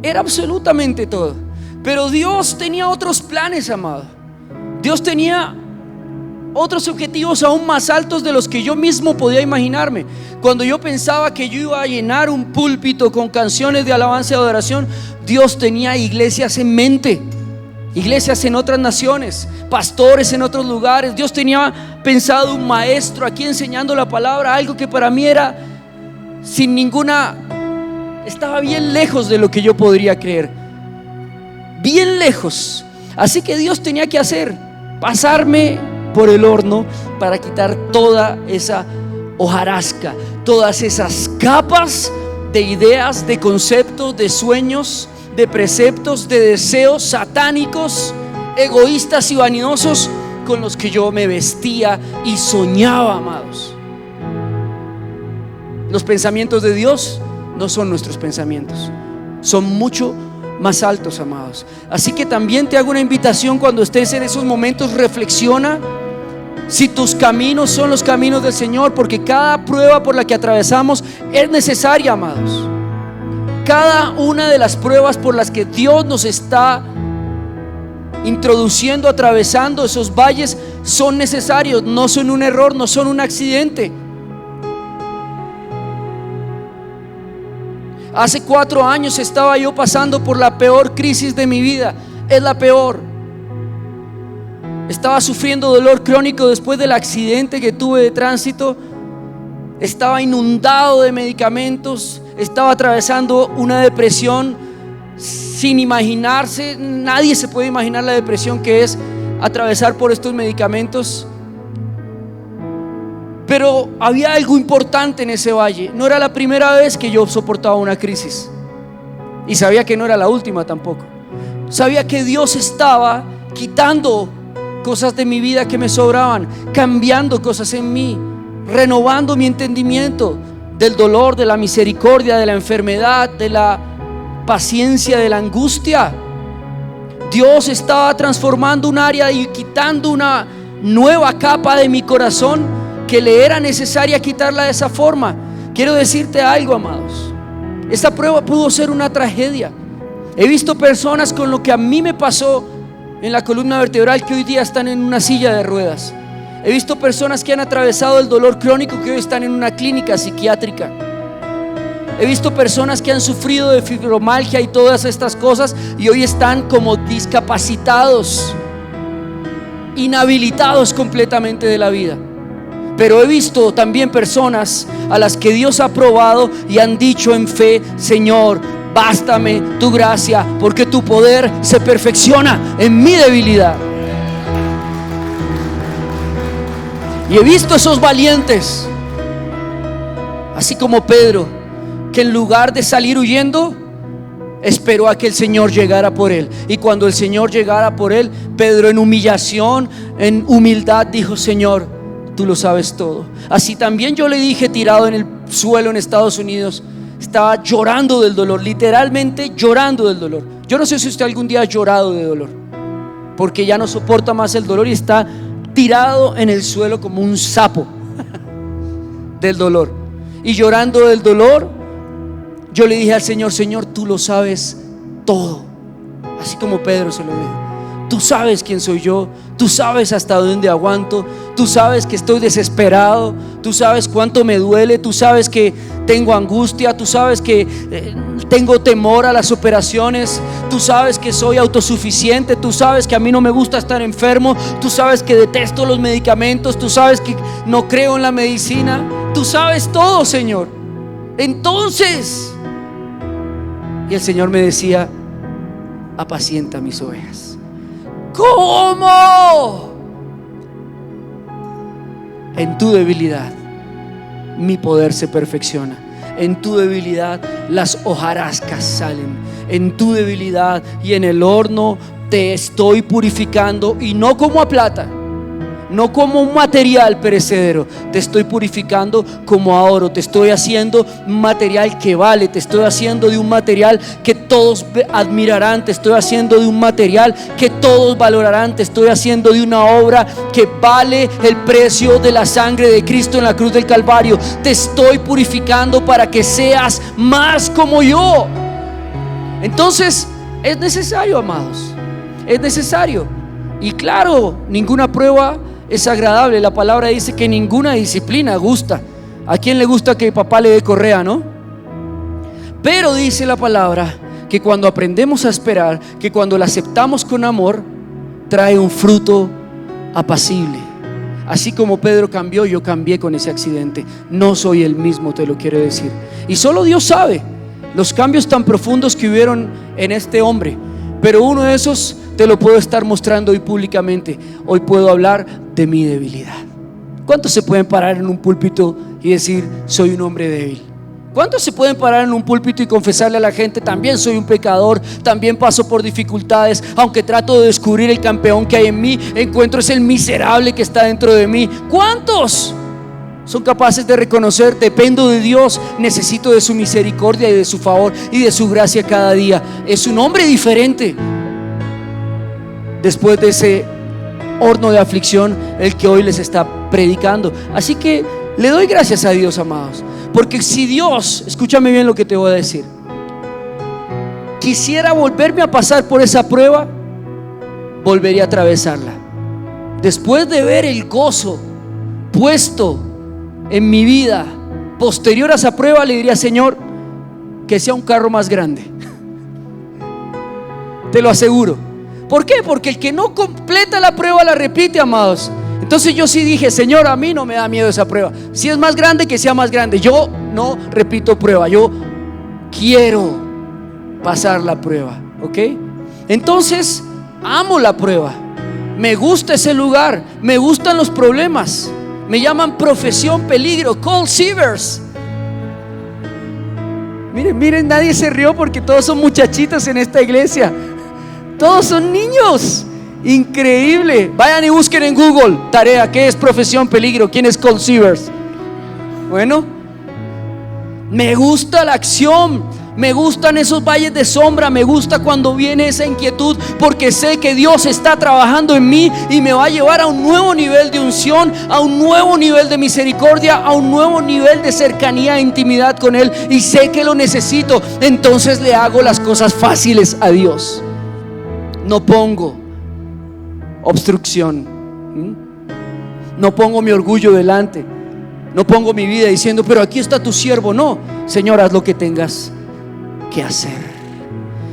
Era absolutamente todo. Pero Dios tenía otros planes, amado. Dios tenía otros objetivos aún más altos de los que yo mismo podía imaginarme. Cuando yo pensaba que yo iba a llenar un púlpito con canciones de alabanza y adoración, Dios tenía iglesias en mente, iglesias en otras naciones, pastores en otros lugares. Dios tenía pensado un maestro aquí enseñando la palabra, algo que para mí era sin ninguna, estaba bien lejos de lo que yo podría creer, bien lejos. Así que Dios tenía que pasarme por el horno para quitar toda esa hojarasca, todas esas capas de ideas, de conceptos, de sueños, de preceptos, de deseos satánicos, egoístas y vanidosos con los que yo me vestía y soñaba, amados. Los pensamientos de Dios no son nuestros pensamientos, son mucho más altos, amados. Así que también te hago una invitación: cuando estés en esos momentos, reflexiona si tus caminos son los caminos del Señor, porque cada prueba por la que atravesamos es necesaria, amados. Cada una de las pruebas por las que Dios nos está introduciendo, atravesando esos valles, son necesarios, no son un error, no son un accidente. Hace 4 años estaba yo pasando por la peor crisis de mi vida. Es la peor. Estaba sufriendo dolor crónico después del accidente que tuve de tránsito. Estaba inundado de medicamentos. Estaba atravesando una depresión sin imaginarse. Nadie se puede imaginar la depresión que es atravesar por estos medicamentos. Pero había algo importante en ese valle. No era la primera vez que yo soportaba una crisis, y sabía que no era la última tampoco. Sabía que Dios estaba quitando cosas de mi vida que me sobraban, cambiando cosas en mí, renovando mi entendimiento del dolor, de la misericordia, de la enfermedad, de la paciencia, de la angustia. Dios estaba transformando un área y quitando una nueva capa de mi corazón que le era necesaria quitarla de esa forma. Quiero decirte algo, amados. Esta prueba pudo ser una tragedia. He visto personas con lo que a mí me pasó en la columna vertebral que hoy día están en una silla de ruedas. He visto personas que han atravesado el dolor crónico que hoy están en una clínica psiquiátrica. He visto personas que han sufrido de fibromialgia y todas estas cosas y hoy están como discapacitados, inhabilitados completamente de la vida. Pero he visto también personas a las que Dios ha probado y han dicho en fe: Señor, bástame tu gracia, porque tu poder se perfecciona en mi debilidad. Y he visto esos valientes, así como Pedro, que en lugar de salir huyendo, esperó a que el Señor llegara por él. Y cuando el Señor llegara por él, Pedro en humillación, en humildad dijo: Señor, tú lo sabes todo. Así también yo le dije, tirado en el suelo en Estados Unidos, estaba llorando del dolor, literalmente llorando del dolor. Yo no sé si usted algún día ha llorado de dolor, porque ya no soporta más el dolor y está tirado en el suelo como un sapo del dolor. Y llorando del dolor, yo le dije al Señor: Señor, tú lo sabes todo. Así como Pedro se lo dijo: tú sabes quién soy yo, tú sabes hasta dónde aguanto, tú sabes que estoy desesperado, tú sabes cuánto me duele, tú sabes que tengo angustia, tú sabes que tengo temor a las operaciones, tú sabes que soy autosuficiente, tú sabes que a mí no me gusta estar enfermo, tú sabes que detesto los medicamentos, tú sabes que no creo en la medicina, tú sabes todo, Señor. Entonces, y el Señor me decía: apacienta mis ovejas. ¿Cómo? En tu debilidad mi poder se perfecciona. En tu debilidad las hojarascas salen. En tu debilidad y en el horno te estoy purificando, y no como a plata, no como un material perecedero, te estoy purificando como a oro. Te estoy haciendo un material que vale, te estoy haciendo de un material que todos admirarán, te estoy haciendo de un material que todos valorarán, te estoy haciendo de una obra que vale el precio de la sangre de Cristo en la cruz del Calvario. Te estoy purificando para que seas más como yo. Entonces es necesario, amados, es necesario. Y claro, ninguna prueba es agradable. La palabra dice que ninguna disciplina gusta. ¿A quién le gusta que papá le dé correa, no? Pero dice la palabra que cuando aprendemos a esperar, que cuando la aceptamos con amor, trae un fruto apacible. Así como Pedro cambió, yo cambié con ese accidente. No soy el mismo, te lo quiero decir. Y solo Dios sabe los cambios tan profundos que hubieron en este hombre. Pero uno de esos te lo puedo estar mostrando hoy públicamente. Hoy puedo hablar de mi debilidad. ¿Cuántos se pueden parar en un púlpito y decir: soy un hombre débil? ¿Cuántos se pueden parar en un púlpito y confesarle a la gente: también soy un pecador, también paso por dificultades, aunque trato de descubrir el campeón que hay en mí, encuentro es el miserable que está dentro de mí? ¿Cuántos son capaces de reconocer: dependo de Dios, necesito de su misericordia y de su favor y de su gracia cada día? Es un hombre diferente después de ese horno de aflicción el que hoy les está predicando. Así que le doy gracias a Dios, amados, porque si Dios, escúchame bien lo que te voy a decir, quisiera volverme a pasar por esa prueba, volvería a atravesarla. Después de ver el gozo puesto en mi vida posterior a esa prueba, le diría: Señor, que sea un carro más grande. Te lo aseguro. ¿Por qué? Porque el que no completa la prueba la repite, amados. Entonces yo sí dije: Señor, a mí no me da miedo esa prueba. Si es más grande, que sea más grande. Yo no repito prueba, yo quiero pasar la prueba, ¿ok? Entonces amo la prueba, me gusta ese lugar, me gustan los problemas. Me llaman profesión peligro, Cold Seavers. Miren, nadie se rió porque todos son muchachitos en esta iglesia. Todos son niños. Increíble. Vayan y busquen en Google, tarea, ¿qué es profesión peligro? ¿Quién es Cold Seavers? Bueno, me gusta la acción, me gustan esos valles de sombra, me gusta cuando viene esa inquietud, porque sé que Dios está trabajando en mí y me va a llevar a un nuevo nivel de unción, a un nuevo nivel de misericordia, a un nuevo nivel de cercanía e intimidad con Él, y sé que lo necesito. Entonces le hago las cosas fáciles a Dios. No pongo obstrucción. No pongo mi orgullo delante, no pongo mi vida diciendo, pero aquí está tu siervo. No, Señor, haz lo que tengas que hacer.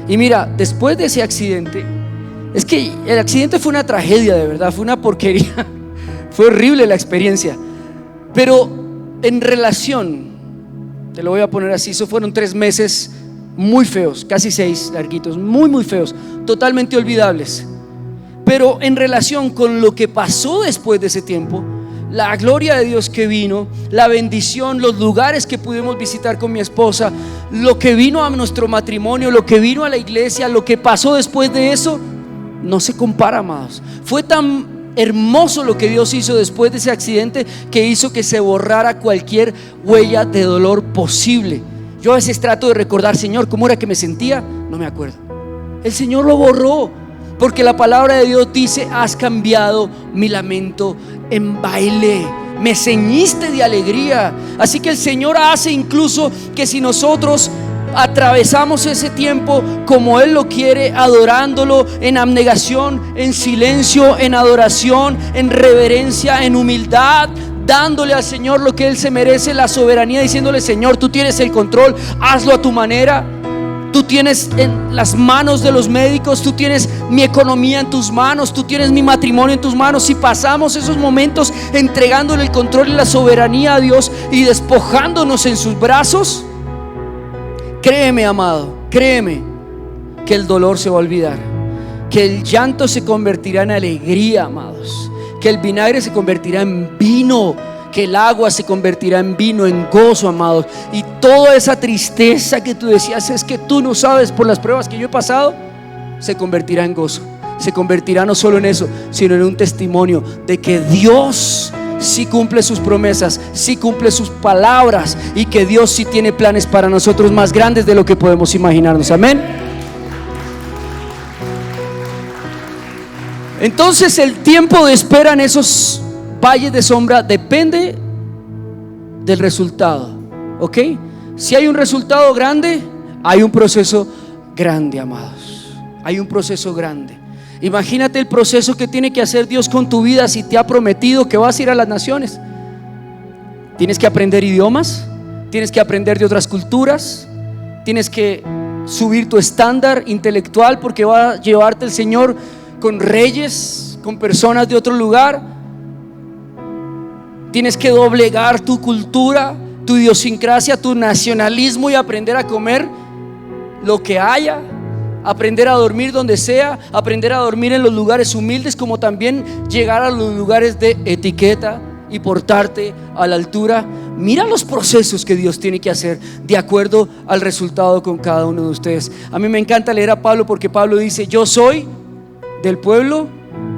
Y mira, después de ese accidente, es que el accidente fue una tragedia, de verdad, fue una porquería. Fue horrible la experiencia. Pero en relación, te lo voy a poner así, eso fueron 3 meses muy feos, casi 6 larguitos, muy feos, totalmente olvidables. Pero en relación con lo que pasó después de ese tiempo, la gloria de Dios que vino, la bendición, los lugares que pudimos visitar con mi esposa, lo que vino a nuestro matrimonio, lo que vino a la iglesia, lo que pasó después de eso, no se compara, amados. Fue tan hermoso lo que Dios hizo después de ese accidente que hizo que se borrara cualquier huella de dolor posible. Yo a veces trato de recordar, Señor, ¿cómo era que me sentía? No me acuerdo. El Señor lo borró, porque la palabra de Dios dice: has cambiado mi lamento en baile, me ceñiste de alegría. Así que el Señor hace incluso que si nosotros atravesamos ese tiempo como Él lo quiere, adorándolo en abnegación, en silencio, en adoración, en reverencia, en humildad, dándole al Señor lo que Él se merece, la soberanía, diciéndole: Señor, tú tienes el control, hazlo a tu manera. Tú tienes en las manos de los médicos, tú tienes mi economía en tus manos, tú tienes mi matrimonio en tus manos. Si pasamos esos momentos entregándole el control y la soberanía a Dios y despojándonos en sus brazos, créeme, amado, créeme que el dolor se va a olvidar, que el llanto se convertirá en alegría, amados, que el vinagre se convertirá en vino, que el agua se convertirá en vino, en gozo, amados. Y toda esa tristeza que tú decías, es que tú no sabes por las pruebas que yo he pasado, se convertirá en gozo. Se convertirá no solo en eso, sino en un testimonio de que Dios sí cumple sus promesas, sí cumple sus palabras, y que Dios sí tiene planes para nosotros más grandes de lo que podemos imaginarnos. Amén. Entonces el tiempo de espera en esos valles de sombra depende del resultado, ¿ok? Si hay un resultado grande, hay un proceso grande, amados. Hay un proceso grande. Imagínate el proceso que tiene que hacer Dios con tu vida si te ha prometido que vas a ir a las naciones. Tienes que aprender idiomas, tienes que aprender de otras culturas, tienes que subir tu estándar intelectual, porque va a llevarte el Señor con reyes, con personas de otro lugar. Tienes que doblegar tu cultura, tu idiosincrasia, tu nacionalismo, y aprender a comer lo que haya, aprender a dormir donde sea, aprender a dormir en los lugares humildes, como también llegar a los lugares de etiqueta y portarte a la altura. Mira los procesos que Dios tiene que hacer de acuerdo al resultado con cada uno de ustedes. A mí me encanta leer a Pablo, porque Pablo dice: yo soy del pueblo,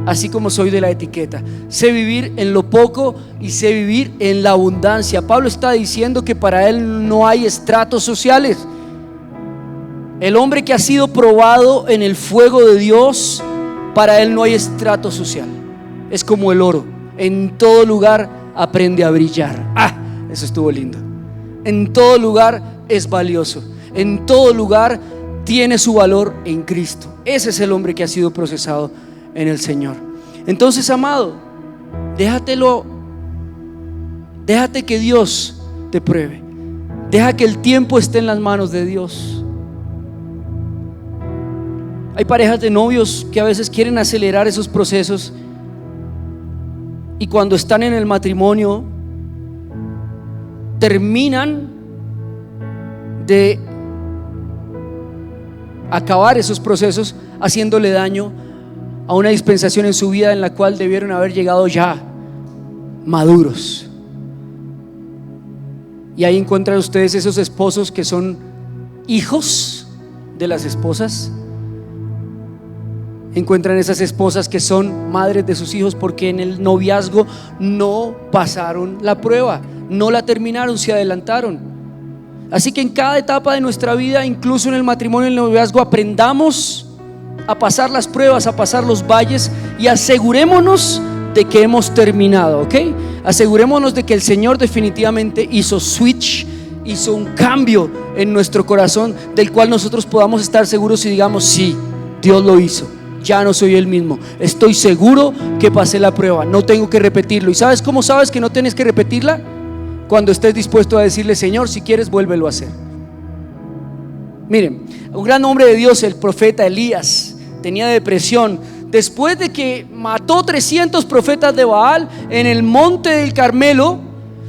así como soy de la etiqueta. Sé vivir en lo poco y sé vivir en la abundancia. Pablo está diciendo que para él no hay estratos sociales. El hombre que ha sido probado en el fuego de Dios, para él no hay estrato social. Es como el oro, en todo lugar aprende a brillar. Eso estuvo lindo. En todo lugar es valioso, en todo lugar tiene su valor en Cristo. Ese es el hombre que ha sido procesado en el Señor. Entonces, amado, déjate que Dios te pruebe. Deja que el tiempo esté en las manos de Dios. Hay parejas de novios que a veces quieren acelerar esos procesos, y cuando están en el matrimonio terminan de acabar esos procesos haciéndole daño a una dispensación en su vida en la cual debieron haber llegado ya maduros. Y ahí encuentran ustedes esos esposos que son hijos de las esposas. Encuentran esas esposas que son madres de sus hijos, porque en el noviazgo no pasaron la prueba, no la terminaron, se adelantaron. Así que en cada etapa de nuestra vida, incluso en el matrimonio y el noviazgo, aprendamos a pasar las pruebas, a pasar los valles, y asegurémonos de que hemos terminado, ¿ok? Asegurémonos de que el Señor definitivamente hizo switch, hizo un cambio en nuestro corazón, del cual nosotros podamos estar seguros y digamos: sí, Dios lo hizo, ya no soy el mismo. Estoy seguro que pasé la prueba, no tengo que repetirlo. ¿Y sabes cómo sabes que no tienes que repetirla? Cuando estés dispuesto a decirle: Señor, si quieres, vuélvelo a hacer. Miren, un gran hombre de Dios, el profeta Elías, tenía depresión. Después de que mató 300 profetas de Baal en el monte del Carmelo,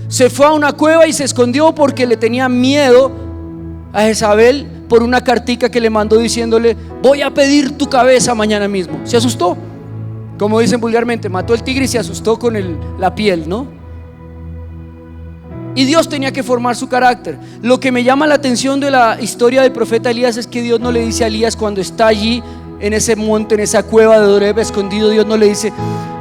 se fue a una cueva y se escondió porque le tenía miedo a Jezabel por una cartica que le mandó diciéndole: voy a pedir tu cabeza mañana mismo. Se asustó, como dicen vulgarmente, mató el tigre y se asustó con la piel, ¿no? Y Dios tenía que formar su carácter. Lo que me llama la atención de la historia del profeta Elías es que Dios no le dice a Elías cuando está allí en ese monte, en esa cueva de Oreb escondido, Dios no le dice: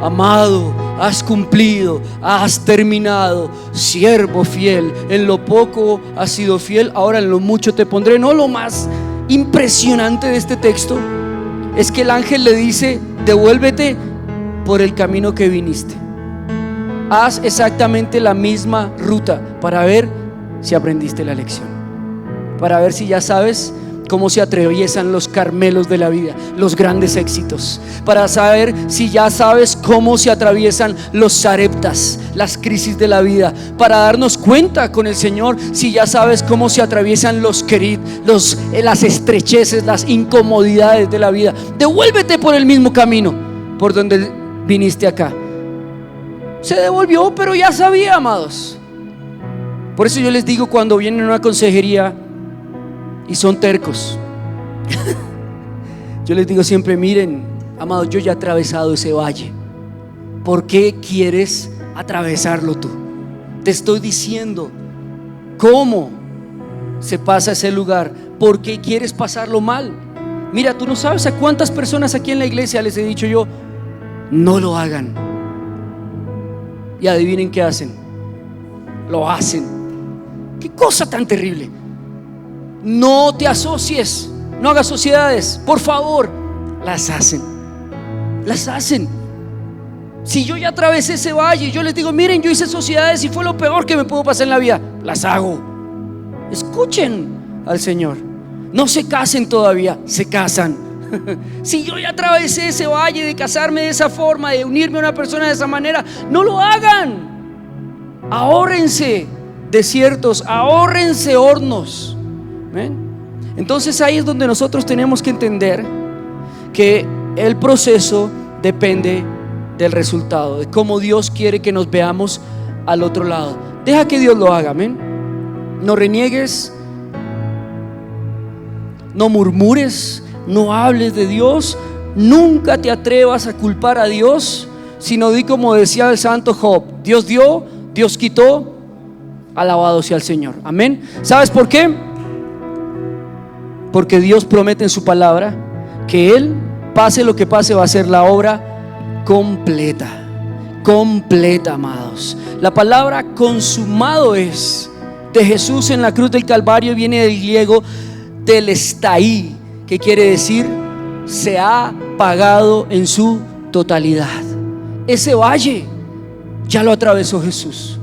amado, has cumplido, has terminado, siervo fiel, en lo poco has sido fiel, ahora en lo mucho te pondré. No, lo más impresionante de este texto es que el ángel le dice: devuélvete por el camino que viniste, haz exactamente la misma ruta, para ver si aprendiste la lección, para ver si ya sabes cómo se atraviesan los carmelos de la vida, los grandes éxitos, para saber si ya sabes cómo se atraviesan los sareptas, las crisis de la vida, para darnos cuenta con el Señor si ya sabes cómo se atraviesan los querid, las estrecheces, las incomodidades de la vida. Devuélvete por el mismo camino por donde viniste acá. Se devolvió, pero ya sabía, amados. Por eso yo les digo, cuando vienen a una consejería y son tercos, yo les digo siempre: miren, amados, yo ya he atravesado ese valle. ¿Por qué quieres atravesarlo tú? Te estoy diciendo cómo se pasa ese lugar. ¿Por qué quieres pasarlo mal? Mira, tú no sabes a cuántas personas aquí en la iglesia les he dicho yo: no lo hagan. Y adivinen qué hacen. Lo hacen. Qué cosa tan terrible. No te asocies, no hagas sociedades, por favor. Las hacen. Si yo ya atravesé ese valle, yo les digo: miren, yo hice sociedades y fue lo peor que me pudo pasar en la vida. Las hago. Escuchen al Señor. No se casen todavía, se casan. Si yo ya atravesé ese valle de casarme de esa forma, de unirme a una persona de esa manera, no lo hagan. Ahórrense desiertos, ahórrense hornos. ¿Ven? Entonces ahí es donde nosotros tenemos que entender que el proceso depende del resultado, de cómo Dios quiere que nos veamos al otro lado. Deja que Dios lo haga, amén. No reniegues, no murmures, no hables de Dios, nunca te atrevas a culpar a Dios, sino di como decía el santo Job: Dios dio, Dios quitó, alabado sea el Señor. Amén. ¿Sabes por qué? Porque Dios promete en su palabra que Él, pase lo que pase, va a hacer la obra completa, amados. La palabra consumado es de Jesús en la cruz del Calvario, viene del griego telestai, que quiere decir: se ha pagado en su totalidad. Ese valle ya lo atravesó Jesús.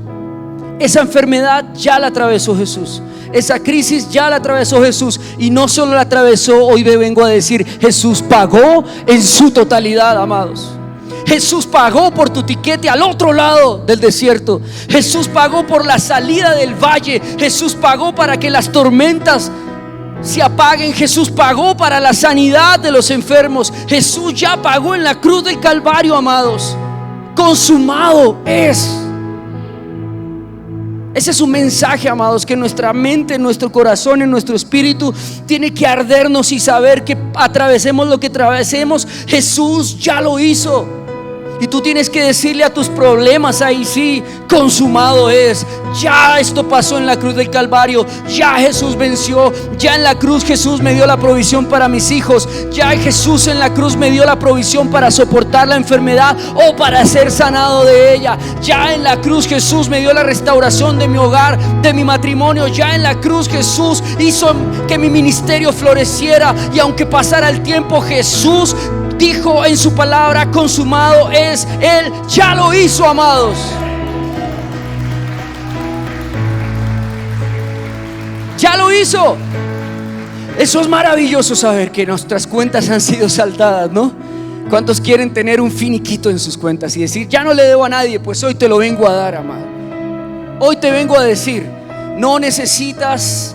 Esa enfermedad ya la atravesó Jesús. Esa crisis ya la atravesó Jesús. Y no solo la atravesó, hoy vengo a decir: Jesús pagó en su totalidad, amados. Jesús pagó por tu tiquete al otro lado del desierto. Jesús pagó por la salida del valle. Jesús pagó para que las tormentas se apaguen. Jesús pagó para la sanidad de los enfermos. Jesús ya pagó en la cruz del Calvario, amados. Consumado es. Ese es un mensaje, amados, que en nuestra mente, en nuestro corazón, en nuestro espíritu tiene que ardernos y saber que atravesemos lo que atravesemos, Jesús ya lo hizo. Y tú tienes que decirle a tus problemas ahí: sí, consumado es. Ya esto pasó en la cruz del Calvario. Ya Jesús venció. Ya en la cruz Jesús me dio la provisión para mis hijos. Ya Jesús en la cruz me dio la provisión para soportar la enfermedad o para ser sanado de ella. Ya en la cruz Jesús me dio la restauración de mi hogar, de mi matrimonio. Ya en la cruz Jesús hizo que mi ministerio floreciera. Y aunque pasara el tiempo, Jesús dijo en su palabra: consumado es. Él ya lo hizo, amados. Ya lo hizo. Eso es maravilloso, saber que nuestras cuentas han sido saldadas, ¿no? ¿Cuántos quieren tener un finiquito en sus cuentas y decir, ya no le debo a nadie? Pues hoy te lo vengo a dar, amado. Hoy te vengo a decir, no necesitas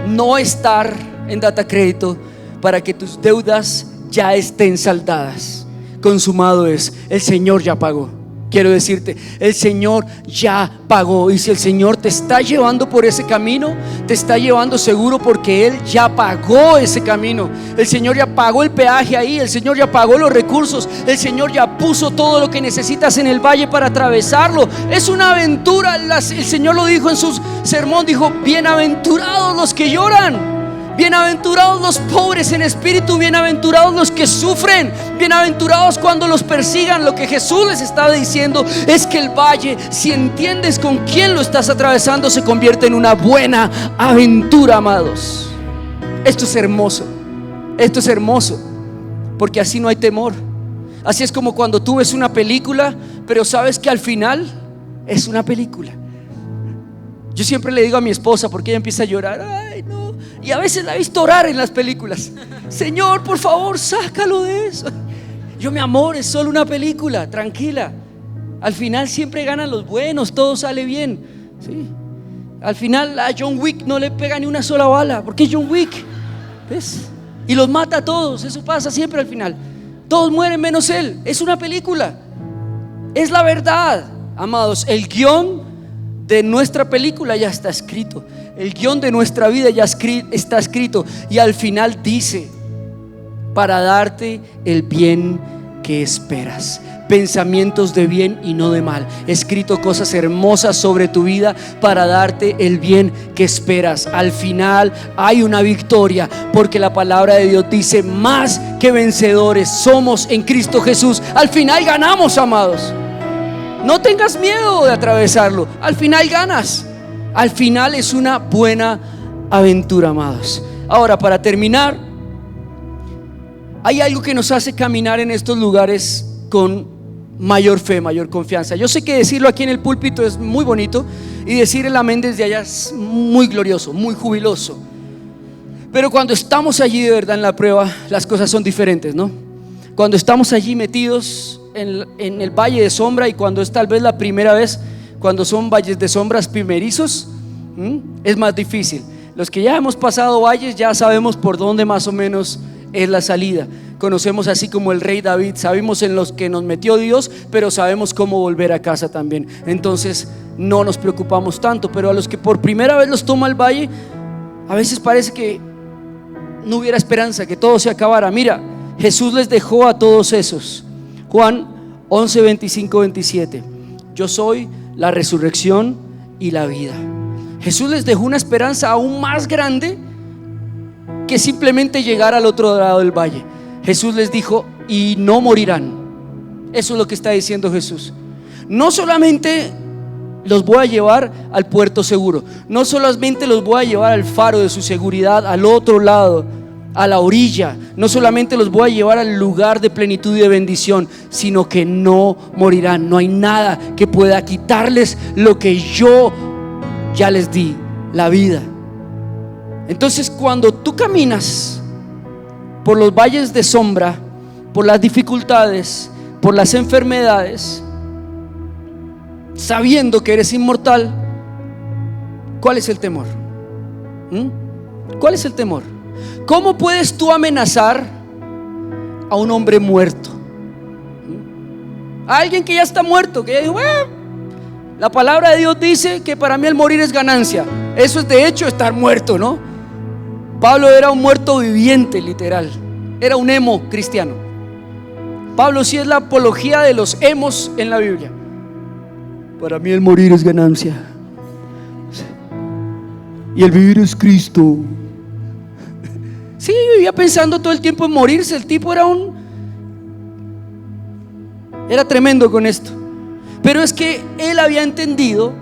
no estar en Data Crédito para que tus deudas ya estén saldadas. Consumado es, el Señor ya pagó. Quiero decirte, el Señor ya pagó. Y si el Señor te está llevando por ese camino, te está llevando seguro, porque Él ya pagó ese camino. El Señor ya pagó el peaje ahí. El Señor ya pagó los recursos. El Señor ya puso todo lo que necesitas en el valle para atravesarlo. Es una aventura. El Señor lo dijo en su sermón. Dijo, bienaventurados los que lloran, bienaventurados los pobres en espíritu, bienaventurados los que sufren, bienaventurados cuando los persigan. Lo que Jesús les estaba diciendo es que el valle, si entiendes con quién lo estás atravesando, se convierte en una buena aventura, amados. Esto es hermoso, porque así no hay temor. Así es como cuando tú ves una película, pero sabes que al final es una película. Yo siempre le digo a mi esposa, porque ella empieza a llorar, ay no, y a veces la he visto orar en las películas, Señor, por favor, sácalo de eso. Yo, mi amor, es solo una película, tranquila. Al final siempre ganan los buenos, todo sale bien, ¿sí? Al final a John Wick no le pega ni una sola bala, porque es John Wick, ¿ves? Y los mata a todos, eso pasa siempre al final. Todos mueren menos él, es una película. Es la verdad, amados. El guión de nuestra película ya está escrito. El guión de nuestra vida ya está escrito. Y al final dice, para darte el bien que esperas, pensamientos de bien y no de mal. He escrito cosas hermosas sobre tu vida para darte el bien que esperas. Al final hay una victoria, porque la palabra de Dios dice, más que vencedores somos en Cristo Jesús. Al final ganamos, amados. No tengas miedo de atravesarlo. Al final ganas. Al final es una buena aventura, amados. Ahora, para terminar, hay algo que nos hace caminar en estos lugares con mayor fe, mayor confianza. Yo sé que decirlo aquí en el púlpito es muy bonito, y decir el amén desde allá es muy glorioso, muy jubiloso. Pero cuando estamos allí de verdad en la prueba, las cosas son diferentes, ¿no? Cuando estamos allí metidos en el valle de sombra, y cuando es tal vez la primera vez, cuando son valles de sombras primerizos, es más difícil. Los que ya hemos pasado valles ya sabemos por dónde más o menos es la salida. Conocemos, así como el rey David, sabemos en los que nos metió Dios, pero sabemos cómo volver a casa también. Entonces no nos preocupamos tanto. Pero a los que por primera vez los toma el valle, a veces parece que no hubiera esperanza, que todo se acabara. Mira, Jesús les dejó a todos esos. Juan 11, 25, 27. Yo soy la resurrección y la vida. Jesús les dejó una esperanza aún más grande que simplemente llegar al otro lado del valle. Jesús les dijo, y no morirán. Eso es lo que está diciendo Jesús. No solamente los voy a llevar al puerto seguro, no solamente los voy a llevar al faro de su seguridad, al otro lado, a la orilla. No solamente los voy a llevar al lugar de plenitud y de bendición, sino que no morirán. No hay nada que pueda quitarles lo que yo ya les di, la vida. Entonces, cuando tú caminas por los valles de sombra, por las dificultades, por las enfermedades, sabiendo que eres inmortal, ¿cuál es el temor? ¿Cuál es el temor? ¿Cómo puedes tú amenazar a un hombre muerto? A alguien que ya está muerto, que ya dijo, la palabra de Dios dice que para mí el morir es ganancia. Eso es de hecho estar muerto, ¿no? Pablo era un muerto viviente, literal. Era un emo cristiano. Pablo sí es la apología de los emos en la Biblia. Para mí el morir es ganancia y el vivir es Cristo. Sí, vivía pensando todo el tiempo en morirse. El tipo era tremendo con esto. Pero es que él había entendido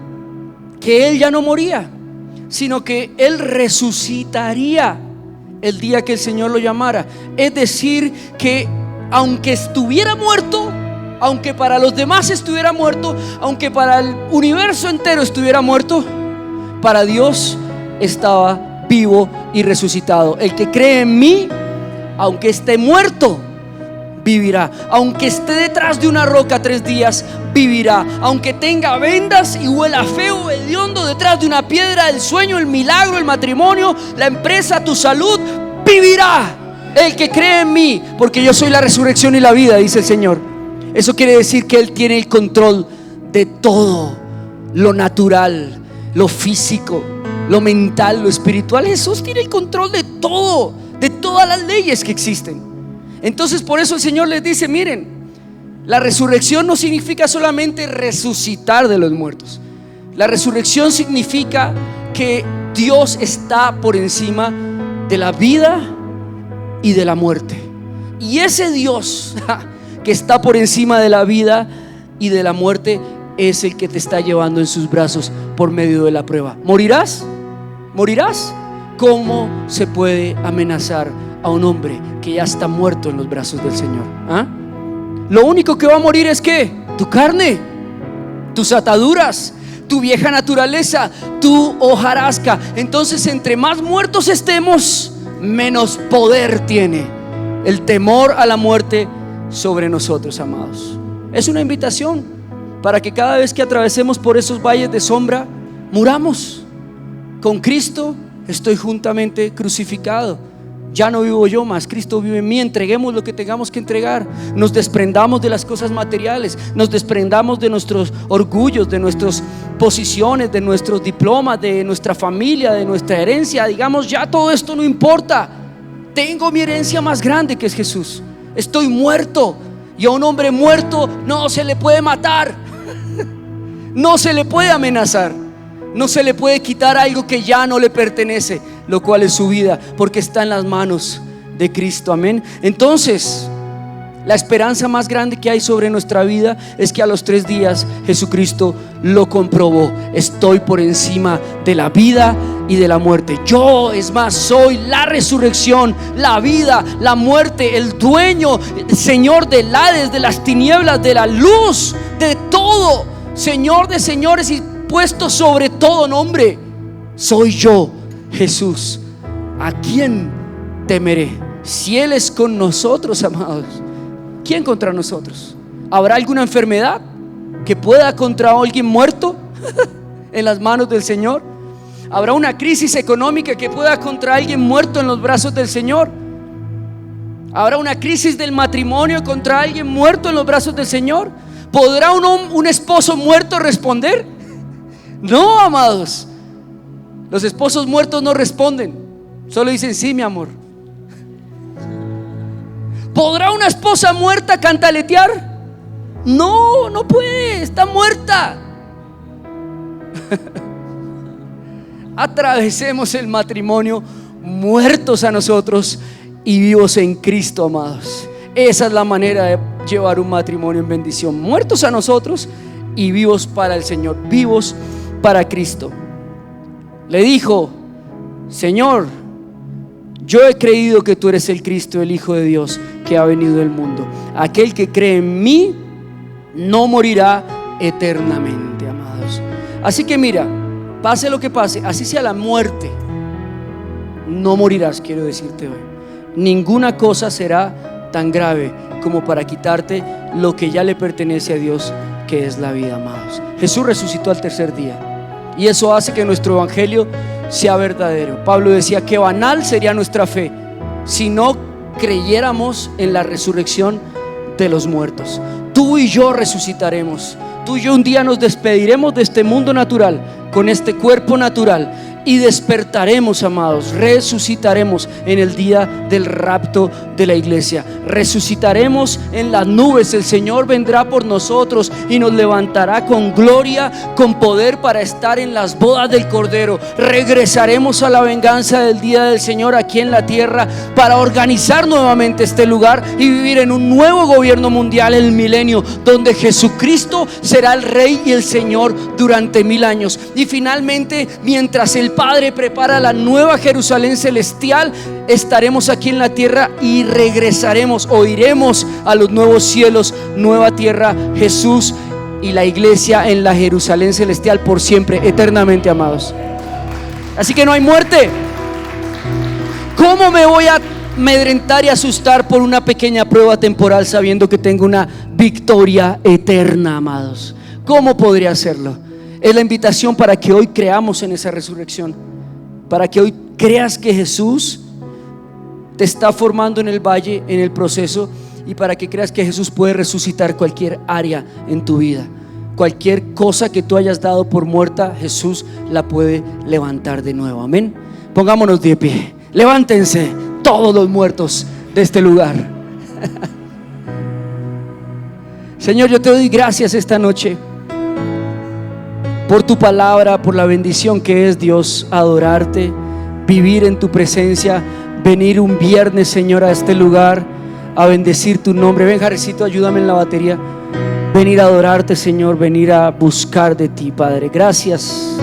que él ya no moría, sino que él resucitaría el día que el Señor lo llamara. Es decir, que aunque estuviera muerto, aunque para los demás estuviera muerto, aunque para el universo entero estuviera muerto, para Dios estaba vivo y resucitado. El que cree en mí, aunque esté muerto, vivirá. Aunque esté detrás de una roca 3 días, vivirá. Aunque tenga vendas y huela feo, hediondo, detrás de una piedra, el sueño, el milagro, el matrimonio, la empresa, tu salud, vivirá el que cree en mí, porque yo soy la resurrección y la vida, dice el Señor. Eso quiere decir que Él tiene el control de todo, lo natural, lo físico, lo mental, lo espiritual. Jesús tiene el control de todo, de todas las leyes que existen. Entonces por eso el Señor les dice: miren, la resurrección no significa solamente resucitar de los muertos. La resurrección significa que Dios está por encima de la vida y de la muerte. Y ese Dios que está por encima de la vida y de la muerte es el que te está llevando en sus brazos por medio de la prueba. ¿Morirás? ¿Morirás? ¿Cómo se puede amenazar a un hombre que ya está muerto en los brazos del Señor? ¿Ah? Lo único que va a morir es ¿qué? Tu carne, tus ataduras, tu vieja naturaleza, tu hojarasca. Entonces, entre más muertos estemos, menos poder tiene el temor a la muerte sobre nosotros, amados. Es una invitación para que cada vez que atravesemos por esos valles de sombra, muramos. Con Cristo estoy juntamente crucificado. Ya no vivo yo, más Cristo vive en mí. Entreguemos lo que tengamos que entregar. Nos desprendamos de las cosas materiales. Nos desprendamos de nuestros orgullos, de nuestras posiciones, de nuestros diplomas, de nuestra familia, de nuestra herencia. Digamos, ya todo esto no importa. Tengo mi herencia más grande, que es Jesús. Estoy muerto, y a un hombre muerto no se le puede matar. No se le puede amenazar. No se le puede quitar algo que ya no le pertenece, lo cual es su vida, porque está en las manos de Cristo. Amén. Entonces, la esperanza más grande que hay sobre nuestra vida es que a los 3 días Jesucristo lo comprobó. Estoy por encima de la vida y de la muerte. Yo, es más, soy la resurrección, la vida, la muerte, el dueño, el Señor del Hades, de las tinieblas, de la luz, de todo. Señor de señores y puesto sobre todo nombre. Soy yo, Jesús. ¿A quién temeré? Si Él es con nosotros, amados, ¿quién contra nosotros? ¿Habrá alguna enfermedad que pueda contra alguien muerto en las manos del Señor? ¿Habrá una crisis económica que pueda contra alguien muerto en los brazos del Señor? ¿Habrá una crisis del matrimonio contra alguien muerto en los brazos del Señor? ¿Podrá un esposo muerto responder? No, amados. Los esposos muertos no responden, solo dicen sí, mi amor. ¿Podrá una esposa muerta cantaletear? No, no puede, está muerta. Atravesemos el matrimonio muertos a nosotros y vivos en Cristo, amados. Esa es la manera de llevar un matrimonio en bendición. Muertos a nosotros y vivos para el Señor, vivos para Cristo. Le dijo: Señor, yo he creído que tú eres el Cristo, el Hijo de Dios, que ha venido del mundo. Aquel que cree en mí no morirá eternamente, amados. Así que mira, pase lo que pase, así sea la muerte, no morirás, quiero decirte hoy. Ninguna cosa será tan grave como para quitarte lo que ya le pertenece a Dios, que es la vida, amados. Jesús resucitó al 3er día, y eso hace que nuestro evangelio sea verdadero. Pablo decía que banal sería nuestra fe si no creyéramos en la resurrección de los muertos. Tú y yo resucitaremos. Tú y yo un día nos despediremos de este mundo natural, con este cuerpo natural, y despertaremos, amados, resucitaremos en el día del rapto de la iglesia. Resucitaremos en las nubes. El Señor vendrá por nosotros y nos levantará con gloria, con poder, para estar en las bodas del Cordero. Regresaremos a la venganza del día del Señor aquí en la tierra, para organizar nuevamente este lugar y vivir en un nuevo gobierno mundial, el milenio, donde Jesucristo será el Rey y el Señor durante 1000 años. Y finalmente, mientras el Padre prepara la nueva Jerusalén celestial, estaremos aquí en la tierra y regresaremos o iremos a los nuevos cielos, nueva tierra, Jesús y la iglesia en la Jerusalén celestial por siempre, eternamente, amados. Así que no hay muerte. ¿Cómo me voy a amedrentar y asustar por una pequeña prueba temporal sabiendo que tengo una victoria eterna, amados. ¿Cómo podría hacerlo? Es la invitación para que hoy creamos en esa resurrección, para que hoy creas que Jesús te está formando en el valle, en el proceso, y para que creas que Jesús puede resucitar cualquier área en tu vida. Cualquier cosa que tú hayas dado por muerta, Jesús la puede levantar de nuevo. Amén. Pongámonos de pie. Levántense todos los muertos de este lugar. Señor, yo te doy gracias esta noche por tu palabra, por la bendición que es, Dios, adorarte, vivir en tu presencia, venir un viernes, Señor, a este lugar a bendecir tu nombre. Ven, Jarecito, ayúdame en la batería. Venir a adorarte, Señor, venir a buscar de ti, Padre. Gracias,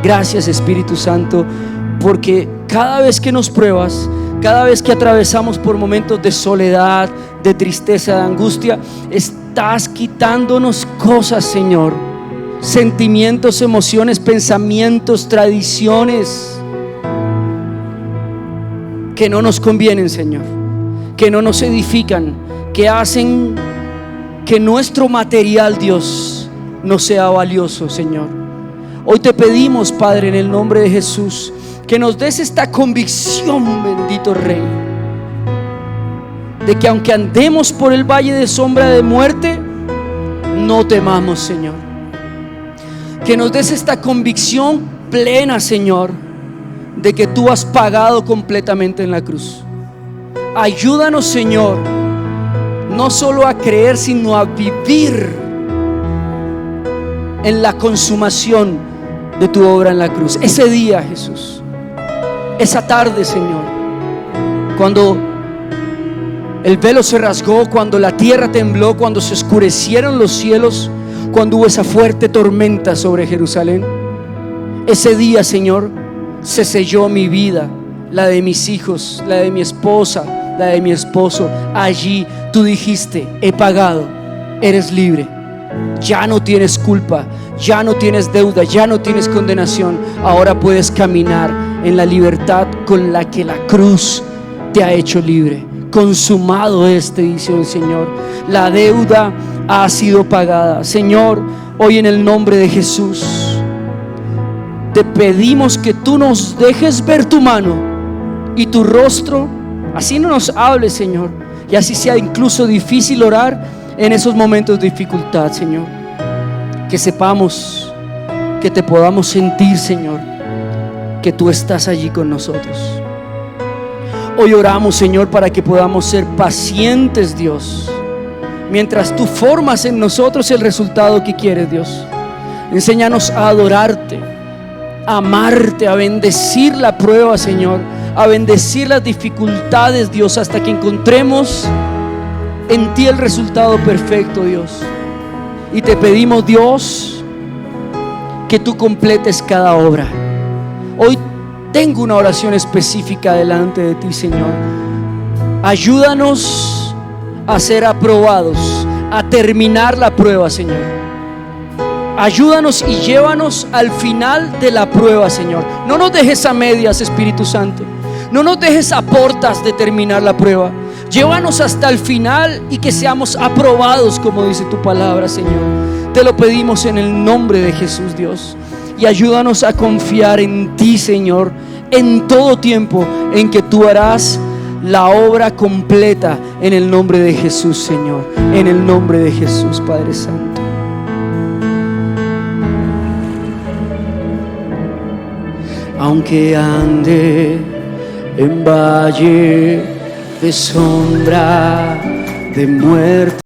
gracias, Espíritu Santo, porque cada vez que nos pruebas, cada vez que atravesamos por momentos de soledad, de tristeza, de angustia, estás quitándonos cosas, Señor, sentimientos, emociones, pensamientos, tradiciones que no nos convienen, Señor, que no nos edifican, que hacen que nuestro material, Dios, no sea valioso, Señor. Hoy te pedimos, Padre, en el nombre de Jesús, que nos des esta convicción, bendito Rey, de que aunque andemos por el valle de sombra de muerte, no temamos, Señor. Que nos des esta convicción plena, Señor, de que tú has pagado completamente en la cruz. Ayúdanos, Señor, no solo a creer, sino a vivir en la consumación de tu obra en la cruz. Ese día, Jesús, esa tarde, Señor, cuando el velo se rasgó, cuando la tierra tembló, cuando se oscurecieron los cielos, cuando hubo esa fuerte tormenta sobre Jerusalén, ese día, Señor, se selló mi vida, la de mis hijos, la de mi esposa, la de mi esposo. Allí tú dijiste: he pagado, eres libre, ya no tienes culpa, ya no tienes deuda, ya no tienes condenación. Ahora puedes caminar en la libertad con la que la cruz te ha hecho libre. Consumado es, te dice el Señor. La deuda ha sido pagada. Señor, hoy en el nombre de Jesús te pedimos que tú nos dejes ver tu mano y tu rostro. Así no nos hables, Señor, y así sea incluso difícil orar en esos momentos de dificultad, Señor. Que sepamos, que te podamos sentir, Señor, que tú estás allí con nosotros. Hoy oramos, Señor, para que podamos ser pacientes, Dios, mientras tú formas en nosotros el resultado que quieres, Dios. Enséñanos a adorarte, a amarte, a bendecir la prueba, Señor, a bendecir las dificultades, Dios, hasta que encontremos en ti el resultado perfecto, Dios. Y te pedimos, Dios, que tú completes cada obra. Hoy tengo una oración específica delante de ti, Señor. Ayúdanos a ser aprobados, a terminar la prueba, Señor. Ayúdanos y llévanos al final de la prueba, Señor. No nos dejes a medias, Espíritu Santo. No nos dejes a portas de terminar la prueba. Llévanos hasta el final y que seamos aprobados, como dice tu palabra, Señor. Te lo pedimos en el nombre de Jesús, Dios. Y ayúdanos a confiar en ti, Señor, en todo tiempo, en que tú harás la obra completa, en el nombre de Jesús, Señor. En el nombre de Jesús, Padre Santo. Aunque ande en valle de sombra de muerte,